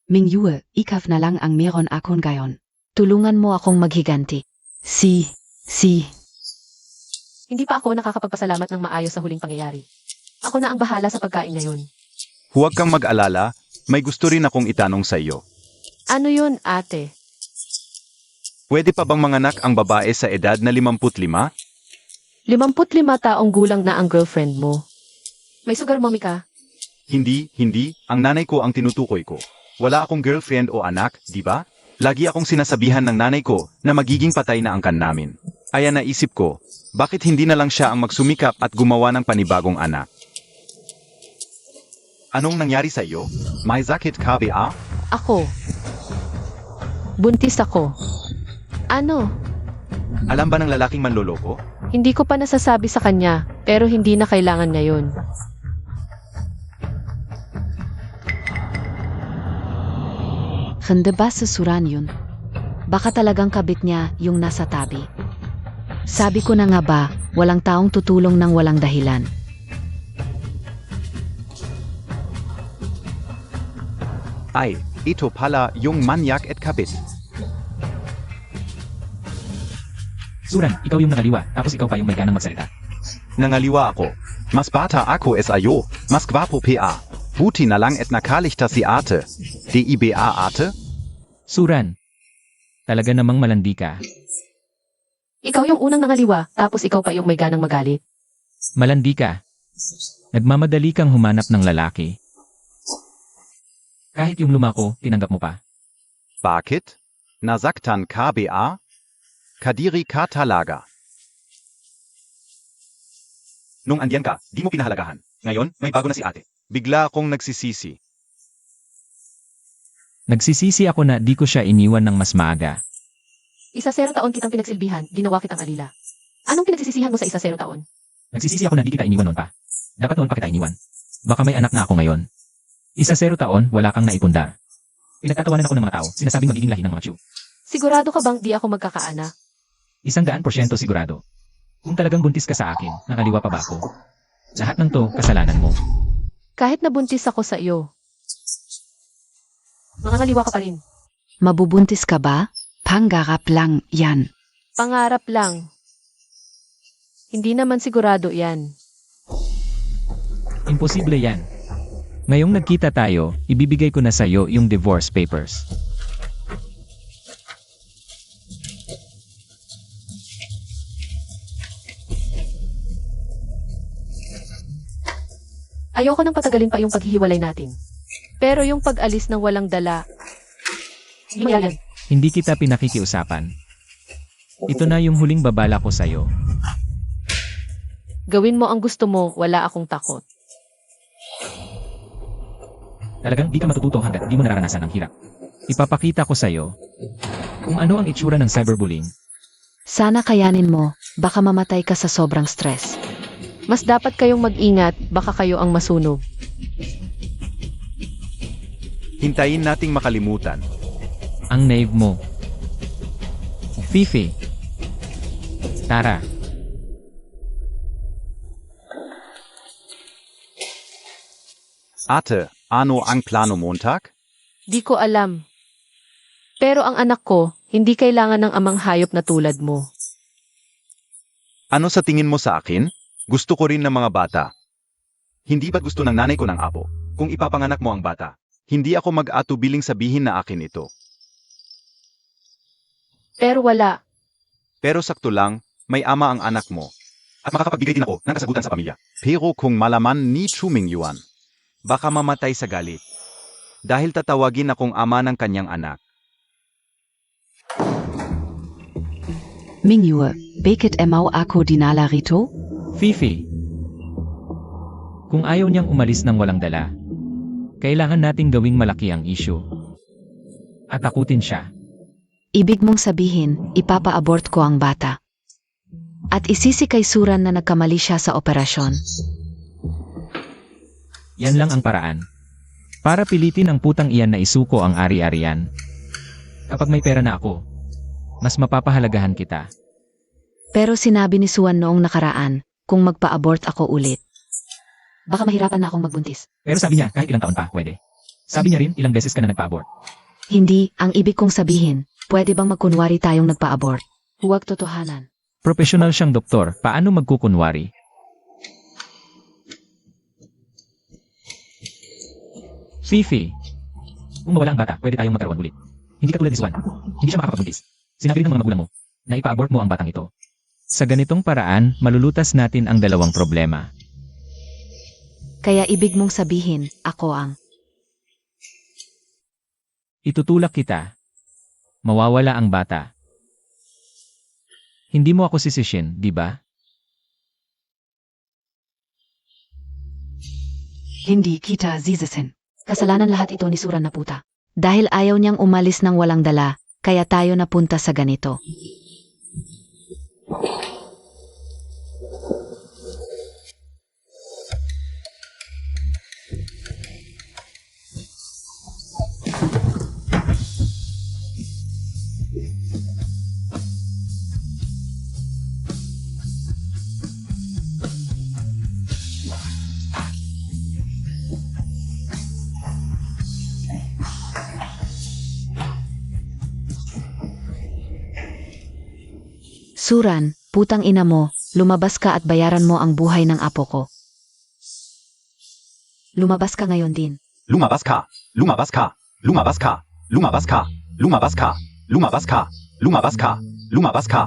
Mingyue, ikaf na lang ang meron akong gayon. Tulungan mo akong maghiganti. Si. Hindi pa ako nakakapagpasalamat ng maayos sa huling pangyayari. Ako na ang bahala sa pagkain ngayon. Huwag kang mag-alala, may gusto rin akong itanong sa iyo. Ano yun, ate? Pwede pa bang manganak ang babae sa edad na 55? 55 taong gulang na ang girlfriend mo. May sugar mommy ka? Hindi. Ang nanay ko ang tinutukoy ko. Wala akong girlfriend o anak, di ba? Lagi akong sinasabihan ng nanay ko na magiging patay na ang kan namin. Kaya naisip ko, bakit hindi na lang siya ang magsumikap at gumawa ng panibagong anak? Anong nangyari sa iyo? May sakit ka ba? Ako. Buntis ako. Ano? Alam ba ng lalaking manloloko? Hindi ko pa nasasabi sa kanya, pero hindi na kailangan ngayon. Handa ba sa suran yun? Baka talagang kabit niya yung nasa tabi. Sabi ko na nga ba, walang taong tutulong ng walang dahilan. Ay, ito pala yung manyak at kabit. Suran, ikaw yung nangaliwa, tapos ikaw pa yung may ganang magsalita. Nangaliwa ako. Mas bata ako es ayo, mas gwapo pa. Buti na lang at nakaligtas si ate. DIBA ate? Suran, talaga namang malandi ka. Ikaw yung unang nangaliwa, tapos ikaw pa yung may ganang magalit. Malandi ka. Nagmamadali kang humanap ng lalaki. Kahit yung lumako, tinanggap mo pa. Bakit? Nasaktan ka ba? Kadiri ka talaga. Nung andiyan ka, di mo pinahalagahan. Ngayon, may bago na si ate. Bigla akong nagsisisi. Nagsisisi ako na di ko siya iniwan ng mas maaga. 10 taon kitang pinagsilbihan, ginawa kitang alila. Anong pinagsisisihan mo sa 10 taon? Nagsisisi ako na di kita iniwan noon pa. Dapat noon pa kita iniwan. Baka may anak na ako ngayon. 10 taon, wala kang naipundar. Pinagtatawanan ako ng mga tao, sinasabing magiging lahi ng mga Chu. Sigurado ka bang di ako magkakaanak? 100% sigurado. Kung talagang buntis ka sa akin, nakaliwa pa ba ako? Lahat ng to, kasalanan mo. Kahit nabuntis ako sa iyo. Mangangaliwa ka pa rin. Mabubuntis ka ba? Pangarap lang yan. Pangarap lang. Hindi naman sigurado yan. Imposible yan. Ngayong nagkita tayo, ibibigay ko na sa iyo yung divorce papers. Ayoko nang patagalin pa yung paghihiwalay natin. Pero yung pag-alis ng walang dala, hindi mo yan. Hindi kita pinakikiusapan. Ito na yung huling babala ko sa iyo. Gawin mo ang gusto mo, wala akong takot. Talagang di ka matututo hanggat di mo nararanasan ang hirap. Ipapakita ko sa iyo kung ano ang itsura ng cyberbullying. Sana kayanin mo, baka mamatay ka sa sobrang stress. Mas dapat kayong mag-ingat, baka kayo ang masunog. Hintayin nating makalimutan. Ang naive mo. Fifi. Tara. Ate, ano ang plano Montag? Di ko alam. Pero ang anak ko, hindi kailangan ng amang hayop na tulad mo. Ano sa tingin mo sa akin? Gusto ko rin ng mga bata. Hindi ba't gusto ng nanay ko ng apo? Kung ipapanganak mo ang bata, Hindi ako mag-atubiling sabihin na akin ito. Pero wala. Pero sakto lang, may ama ang anak mo. at makakapagbigay din ako ng kasagutan sa pamilya. Pero kung malaman ni Chuming Yuan, baka mamatay sa galit. Dahil tatawagin akong ama ng kanyang anak. Mingyue, bakit emaw ako dinala rito? Fifi. Kung ayaw niyang umalis ng walang dala, kailangan nating gawing malaki ang issue. At takutin siya. Ibig mong sabihin, ipapa-abort ko ang bata. At isisikaisuran na nagkamali siya sa operasyon. Yan lang ang paraan. Para pilitin ang putang iyan na isuko ang ari-arian. Kapag may pera na ako, mas mapapahalagahan kita. Pero sinabi ni Suan noong nakaraan, kung magpa-abort ako ulit. Baka mahirapan na akong magbuntis. Pero sabi niya, kahit ilang taon pa, pwede. Sabi niya rin, ilang beses ka na nagpa-abort. Hindi, ang ibig kong sabihin, pwede bang magkunwari tayong nagpa-abort? Huwag totohanan. Profesional siyang doktor, paano magkukunwari? Fifi. Kung mawala ang bata, pwede tayong magkaroon ulit. Hindi katulad ni Swan. Hindi siya makakapagbuntis. Sinabi rin ng mga magulang mo, na ipa-abort mo ang batang ito. Sa ganitong paraan, malulutas natin ang dalawang problema. Kaya ibig mong sabihin, ako ang... Itutulak kita. Mawawala ang bata. Hindi mo ako sisishin, di ba? Hindi kita zizisin. Kasalanan lahat ito ni Suran na puta. Dahil ayaw niyang umalis ng walang dala, kaya tayo napunta sa ganito. Suran, putang ina mo, lumabas ka at bayaran mo ang buhay ng apo ko. Lumabas ka ngayon din. Lumabas ka! Lumabas ka! Lumabas ka! Lumabas ka! Lumabas ka! Lumabas ka! Lumabas ka! Lumabas ka!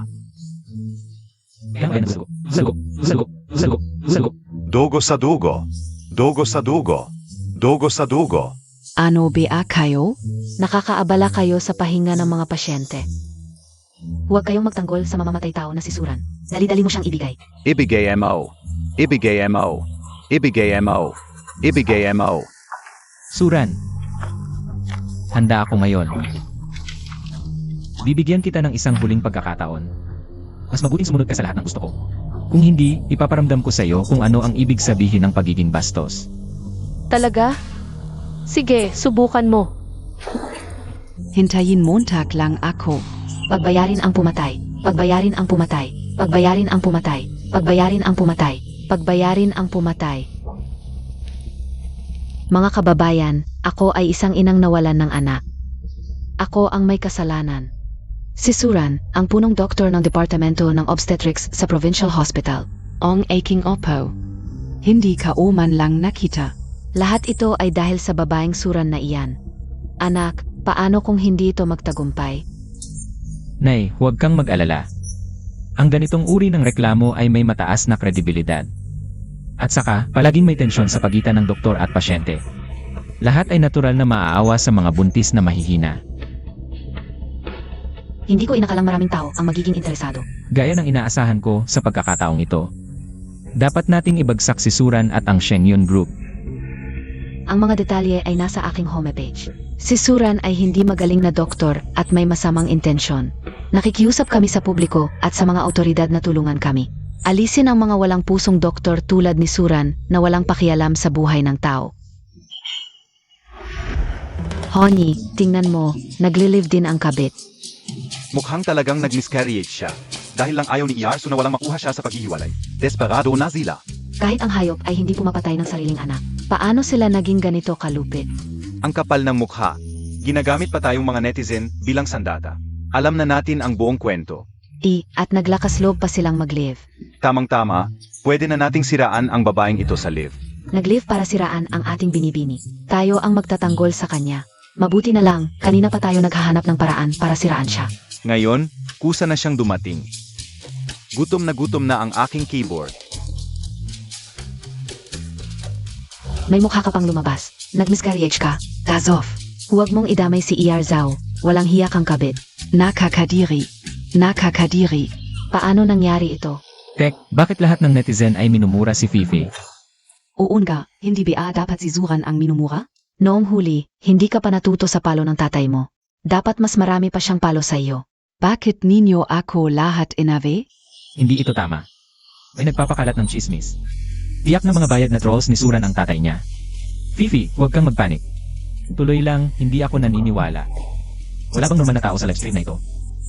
Dogo sa dugo. Dogo sa dugo. Dogo sa dugo. Ano ba kayo? Nakakaabala kayo sa pahinga ng mga pasyente. Huwag kayong magtanggol sa mamamatay tao na si Suran. Dali-dali mo siyang ibigay. Ibigay mo. Ibigay mo. Ibigay mo. Ibigay mo. Suran. Handa ako ngayon. Bibigyan kita ng isang huling pagkakataon. Mas mabuting sumunod ka sa lahat ng gusto ko. Kung hindi, ipaparamdam ko sa iyo kung ano ang ibig sabihin ng pagiging bastos. Talaga? Sige, subukan mo. Hintayin Montag lang ako. Pagbayarin ang pumatay. Pagbayarin ang pumatay. Pagbayarin ang pumatay. Pagbayarin ang pumatay. Pagbayarin ang pumatay. Mga kababayan, ako ay isang inang nawalan ng anak. Ako ang may kasalanan. Si Suran, ang punong doktor ng Departamento ng Obstetrics sa Provincial Hospital. Ang aking opo. Hindi ka o man lang nakita. Lahat ito ay dahil sa babaeng Suran na iyan. Anak, paano kung hindi ito magtagumpay? Nay, huwag kang mag-alala. Ang ganitong uri ng reklamo ay may mataas na kredibilidad. At saka, palaging may tensyon sa pagitan ng doktor at pasyente. Lahat ay natural na maaawa sa mga buntis na mahihina. Hindi ko inakalang maraming tao ang magiging interesado. Gaya ng inaasahan ko sa pagkakataong ito. Dapat nating ibagsak si Suran at ang Shenyun Group. Ang mga detalye ay nasa aking homepage. Si Suran ay hindi magaling na doktor at may masamang intensyon. Nakikiusap kami sa publiko at sa mga otoridad na tulungan kami. Alisin ang mga walang pusong doktor tulad ni Suran na walang pakialam sa buhay ng tao. Honey, tingnan mo, nagli-live din ang kabit. Mukhang talagang nag-miscarriage siya. Dahil lang ayaw ni Iyarsu na walang makuha siya sa paghihiwalay. Desperado na sila. Kahit ang hayop ay hindi pumapatay ng sariling anak. Paano sila naging ganito kalupit? Ang kapal ng mukha. Ginagamit pa tayong mga netizen bilang sandata. Alam na natin ang buong kwento. At naglakas loob pa silang mag-live. Tamang-tama, pwede na nating siraan ang babaeng ito sa live. Nag-live para siraan ang ating binibini. Tayo ang magtatanggol sa kanya. Mabuti na lang, kanina pa tayo naghahanap ng paraan para siraan siya. Ngayon, kusa na siyang dumating. Gutom na ang aking keyboard. May mukha ka pang lumabas. Nag-miscarriage ka. Gazov. Huwag mong idamay si Iyar Zhao. Walang hiya kang kabit. Nakakadiri. Nakakadiri. Paano nangyari ito? Tek, bakit lahat ng netizen ay minumura si Fifi? Uunga, hindi ba dapat si Suran ang minumura? Noong huli, hindi ka pa natuto sa palo ng tatay mo. Dapat mas marami pa siyang palo sa iyo. Bakit ninyo ako lahat inawe? Hindi ito tama. May nagpapakalat ng chismis. Tiyak na mga bayad na trolls ni Suran ang tatay niya. Fifi, huwag kang magpanik. Tuloy lang, hindi ako naniniwala. Wala bang normal na tao sa livestream na ito?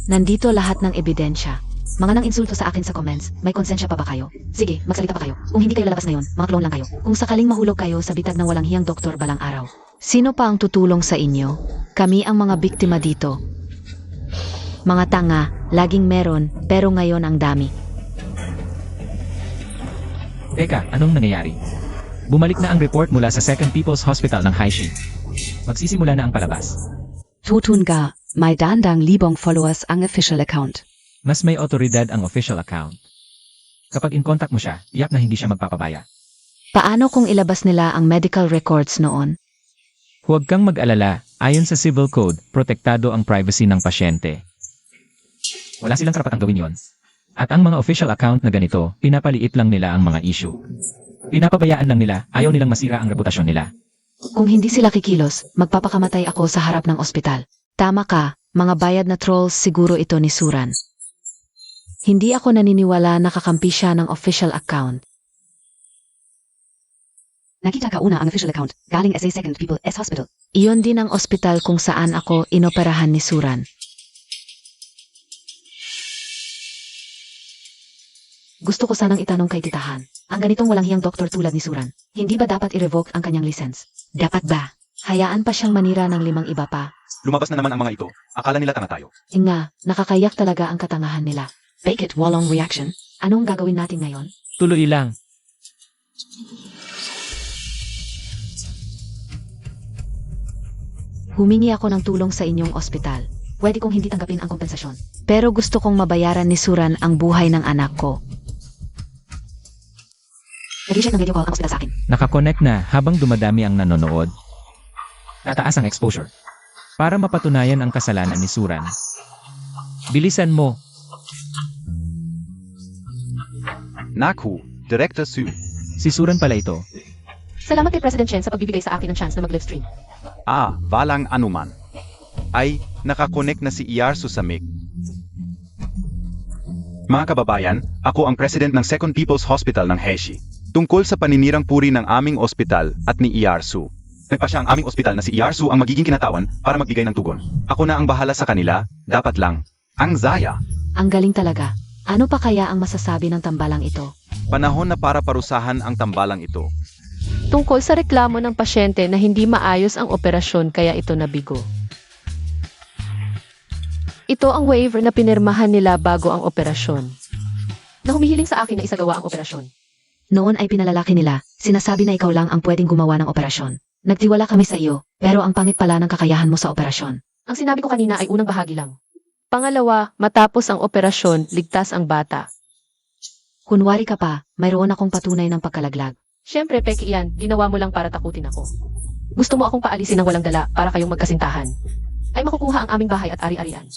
Nandito lahat ng ebidensya. Mga nang insulto sa akin sa comments, may konsensya pa ba kayo? Sige, magsalita pa kayo. Kung hindi kayo lalabas ngayon, mga clone lang kayo. Kung sakaling mahulog kayo sa bitag ng walang hiyang doktor balang araw. Sino pa ang tutulong sa inyo? Kami ang mga biktima dito. Mga tanga, laging meron, pero ngayon ang dami. Teka, anong nangyayari? Bumalik na ang report mula sa Second People's Hospital ng Haishi. Magsisimula na ang palabas. Tutunga, may dandang libong followers ang official account. Mas may otoridad ang official account. Kapag in-contact mo siya, tiyak na hindi siya magpapabaya. Paano kung ilabas nila ang medical records noon? Huwag kang mag-alala, ayon sa Civil Code, protektado ang privacy ng pasyente. Wala silang karapatang gawin yon. At ang mga official account na ganito, pinapaliit lang nila ang mga issue. Pinapabayaan lang nila, ayaw nilang masira ang reputasyon nila. Kung hindi sila kikilos, magpapakamatay ako sa harap ng ospital. Tama ka, mga bayad na trolls siguro ito ni Suran. Hindi ako naniniwala na kakampi siya ng official account. Nakita ka una ang official account, galing SA Second People S Hospital. Iyon din ang ospital kung saan ako inoperahan ni Suran. Gusto ko sanang itanong kay titahan, ang ganitong walang hiyang doktor tulad ni Suran, hindi ba dapat i-revoke ang kanyang license? Dapat ba? Hayaan pa siyang manira ng 5 iba pa. Lumabas na naman ang mga ito. Akala nila tanga tayo. Nga, nakakayak talaga ang katangahan nila. Fake it, walong reaction. Anong gagawin natin ngayon? Tuloy lang. Humingi ako ng tulong sa inyong ospital. Pwede kong hindi tanggapin ang kompensasyon. Pero gusto kong mabayaran ni Suran ang buhay ng anak ko. Nag-check ng video call ang ospital sa akin. Nakakonect na habang dumadami ang nanonood. Tataas ang exposure. Para mapatunayan ang kasalanan ni Suran. Bilisan mo. Naku, Director Su. Si Suran pala ito. Salamat kay President Chen sa pagbibigay sa akin ng chance na mag-livestream. Walang anuman. Ay, nakakonect na si Iyarsu sa mic. Mga kababayan, ako ang president ng Second People's Hospital ng Heshi. Tungkol sa paninirang puri ng aming ospital at ni Iyarsu. Nagpasya ang aming ospital na si Iyarsu ang magiging kinatawan para magbigay ng tugon. Ako na ang bahala sa kanila, dapat lang. Ang Zaya. Ang galing talaga. Ano pa kaya ang masasabi ng tambalang ito? Panahon na para parusahan ang tambalang ito. Tungkol sa reklamo ng pasyente na hindi maayos ang operasyon kaya ito nabigo. Ito ang waiver na pinirmahan nila bago ang operasyon. Na humihiling sa akin na isagawa ang operasyon. Noon ay pinalalaki nila, sinasabi na ikaw lang ang pwedeng gumawa ng operasyon. Nagtiwala kami sa iyo, pero ang pangit pala ng kakayahan mo sa operasyon. Ang sinabi ko kanina ay unang bahagi lang. Pangalawa, matapos ang operasyon, ligtas ang bata. Kunwari ka pa, mayroon akong patunay ng pagkalaglag. Siyempre, Peki yan, ginawa mo lang para takutin ako. Gusto mo akong paalisin ng walang dala para kayong magkasintahan. Ay makukuha ang aming bahay at ari-arian.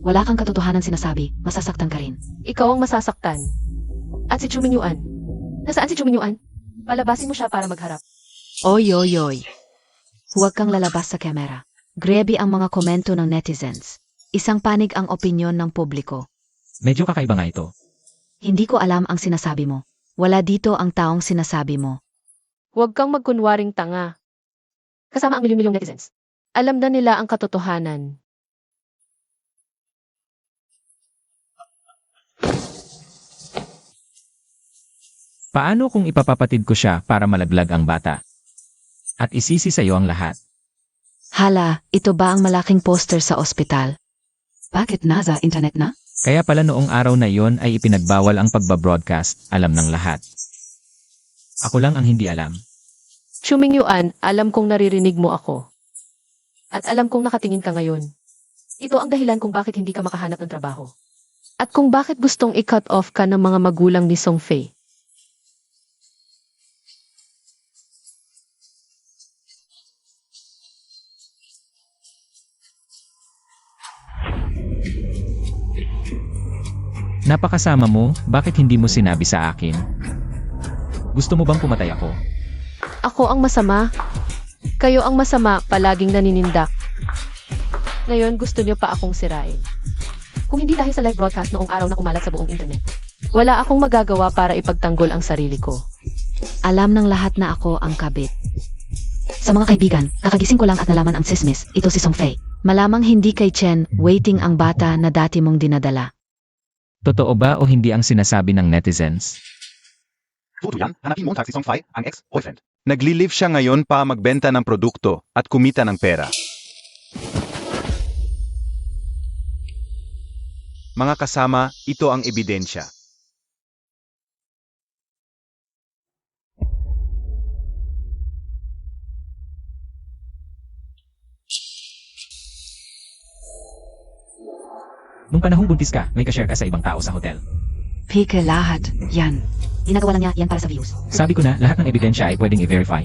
Wala kang katotohanan sinasabi, masasaktan ka rin. Ikaw ang masasaktan. At si Chuming Yuan. Nasaan si Chuming Yuan? Palabasin mo siya para magharap. Oy, oy, oy. Huwag kang lalabas sa kamera. Grabe ang mga komento ng netizens. Isang panig ang opinyon ng publiko. Medyo kakaiba nga ito. Hindi ko alam ang sinasabi mo. Wala dito ang taong sinasabi mo. Huwag kang magkunwaring tanga. Kasama ang milyon-milyong netizens. Alam na nila ang katotohanan. Paano kung ipapapatid ko siya para malaglag ang bata? At isisi sa iyo ang lahat. Hala, ito ba ang malaking poster sa ospital? Bakit nasa internet na? Kaya pala noong araw na iyon ay ipinagbawal ang pagbabroadcast, alam ng lahat. Ako lang ang hindi alam. Chuming Yuan, alam kong naririnig mo ako. At alam kong nakatingin ka ngayon. Ito ang dahilan kung bakit hindi ka makahanap ng trabaho. At kung bakit gustong i-cut off ka ng mga magulang ni Song Fei. Napakasama mo, bakit hindi mo sinabi sa akin? Gusto mo bang pumatay ako? Ako ang masama. Kayo ang masama, palaging naninindak. Ngayon gusto niyo pa akong sirain. Kung hindi dahil sa live broadcast noong araw na kumalat sa buong internet, wala akong magagawa para ipagtanggol ang sarili ko. Alam ng lahat na ako ang kabit. Sa mga kaibigan, kakagising ko lang at nalaman ang sismis, ito si Song Fei. Malamang hindi kay Chen, waiting ang bata na dati mong dinadala. Totoo ba o hindi ang sinasabi ng netizens? Tuto yan, hanapin mo si Song Fai, ang ex-boyfriend. Nagli-live siya ngayon pa magbenta ng produkto at kumita ng pera. Mga kasama, ito ang ebidensya. Nung panahong buntis ka, may ka-share ka sa ibang tao sa hotel. Peke lahat, yan. Ginagawa lang niya yan para sa views. Sabi ko na, lahat ng ebidensya ay pwedeng i-verify.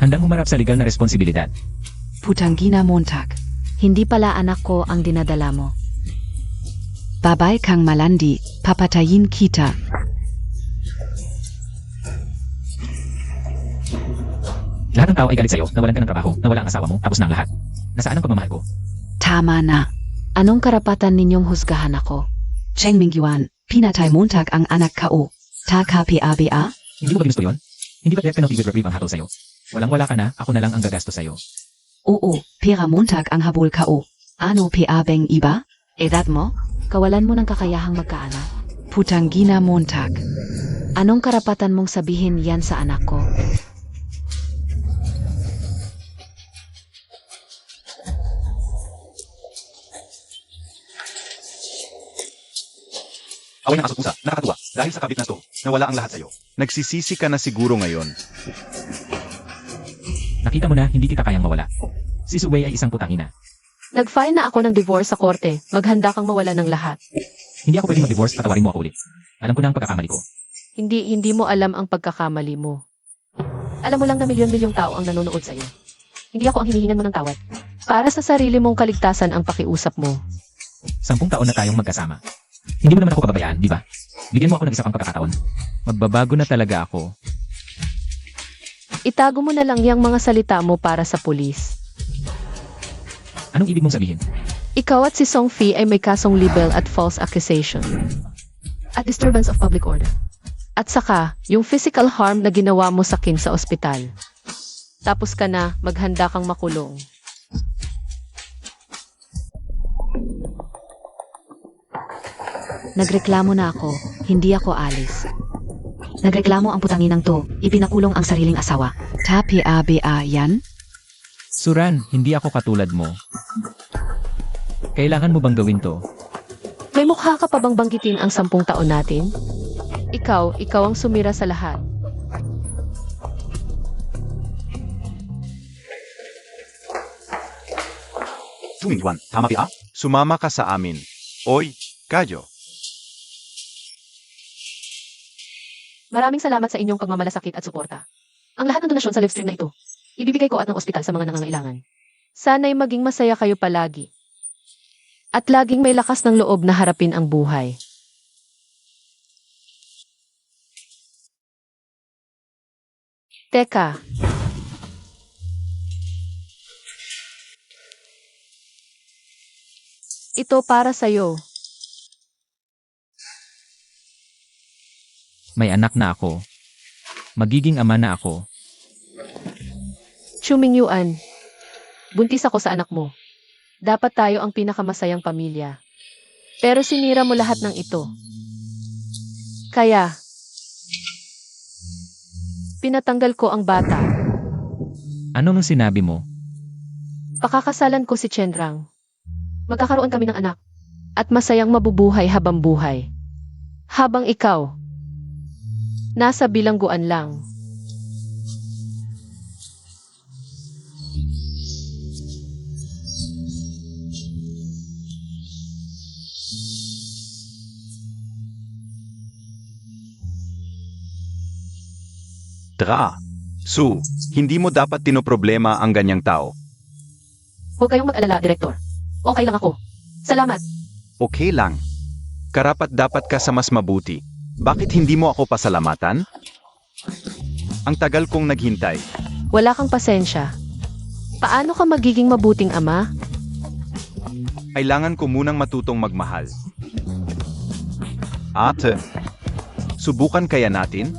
Handang humarap sa legal na responsibilidad. Putangina Montag. Hindi pala anak ko ang dinadala mo. Babay kang malandi, papatayin kita. Lahat ng tao ay galit sa'yo, nawalan ka ng trabaho, nawala ang asawa mo, tapos na ang lahat. Nasaan ang pagmamahal ko? Tama na. Anong karapatan ninyong husgahan ako? Cheng Mingyuan, pinatay Montag ang anak ko. PABA? Hindi mo ba ginusto yun? Hindi ba death penalty with reprieve ang hatol sa'yo? Walang-wala ka na, ako na lang ang gagasto sa'yo. Oo, pera Montag ang habol ko. Ano PABeng iba? Edad mo? Kawalan mo ng kakayahang magkaanak. Putanggina Montag. Anong karapatan mong sabihin yan sa anak ko? Away ng aso't pusa, nakakatuwa. Dahil sa kabit na to, nawala ang lahat sa'yo. Nagsisisi ka na siguro ngayon. Nakita mo na, hindi kita kayang mawala. Si Suwei ay isang putangina. Nag-file na ako ng divorce sa korte. Maghanda kang mawala ng lahat. Hindi ako pwedeng mag-divorce, patawarin mo ako ulit. Alam ko na ang pagkakamali ko. Hindi mo alam ang pagkakamali mo. Alam mo lang na milyon-milyong tao ang nanonood sa'yo. Hindi ako ang hinihingan mo ng tawad. Para sa sarili mong kaligtasan ang pakiusap mo. 10 taon na tayong magkasama. Hindi mo naman ako pababayaan, di ba? Bigyan mo ako ng isa pang pagkakataon. Magbabago na talaga ako. Itago mo na lang yung mga salita mo para sa pulis. Anong ibig mong sabihin? Ikaw at si Song Fi ay may kasong libel at false accusation. At disturbance of public order. At saka, yung physical harm na ginawa mo sa Kim sa ospital. Tapos ka na, maghanda kang makulong. Nagreklamo na ako, hindi ako alis. Nagreklamo ang putanginang to, ipinakulong ang sariling asawa. PABA yan? Suran, hindi ako katulad mo. Kailangan mo bang gawin to? May mukha ka pa bang banggitin ang 10 taon natin? Ikaw ang sumira sa lahat. Tumingwan, tama ba? Sumama ka sa amin. Oy, kayo. Maraming salamat sa inyong pagmamalasakit at suporta. Ang lahat ng donasyon sa livestream na ito, ibibigay ko at ng ospital sa mga nangangailangan. Sana'y maging masaya kayo palagi. At laging may lakas ng loob na harapin ang buhay. Teka. Ito para sa'yo. May anak na ako. Magiging ama na ako. Chu Mingyuan, buntis ako sa anak mo. Dapat tayo ang pinakamasayang pamilya. Pero sinira mo lahat ng ito. Kaya, pinatanggal ko ang bata. Ano nung sinabi mo? Pakakasalan ko si Chenrang. Magkakaroon kami ng anak. At masayang mabubuhay habang buhay. Habang ikaw, nasa bilangguan lang. Su, hindi mo dapat tinoproblema ang ganyang tao. Huwag kayong mag-alala, Direktor. Okay lang ako. Salamat. Okay lang. Karapat-dapat ka sa mas mabuti. Bakit hindi mo ako pasalamatan? Ang tagal kong naghintay. Wala kang pasensya. Paano ka magiging mabuting ama? Kailangan ko munang matutong magmahal. Ate, subukan kaya natin?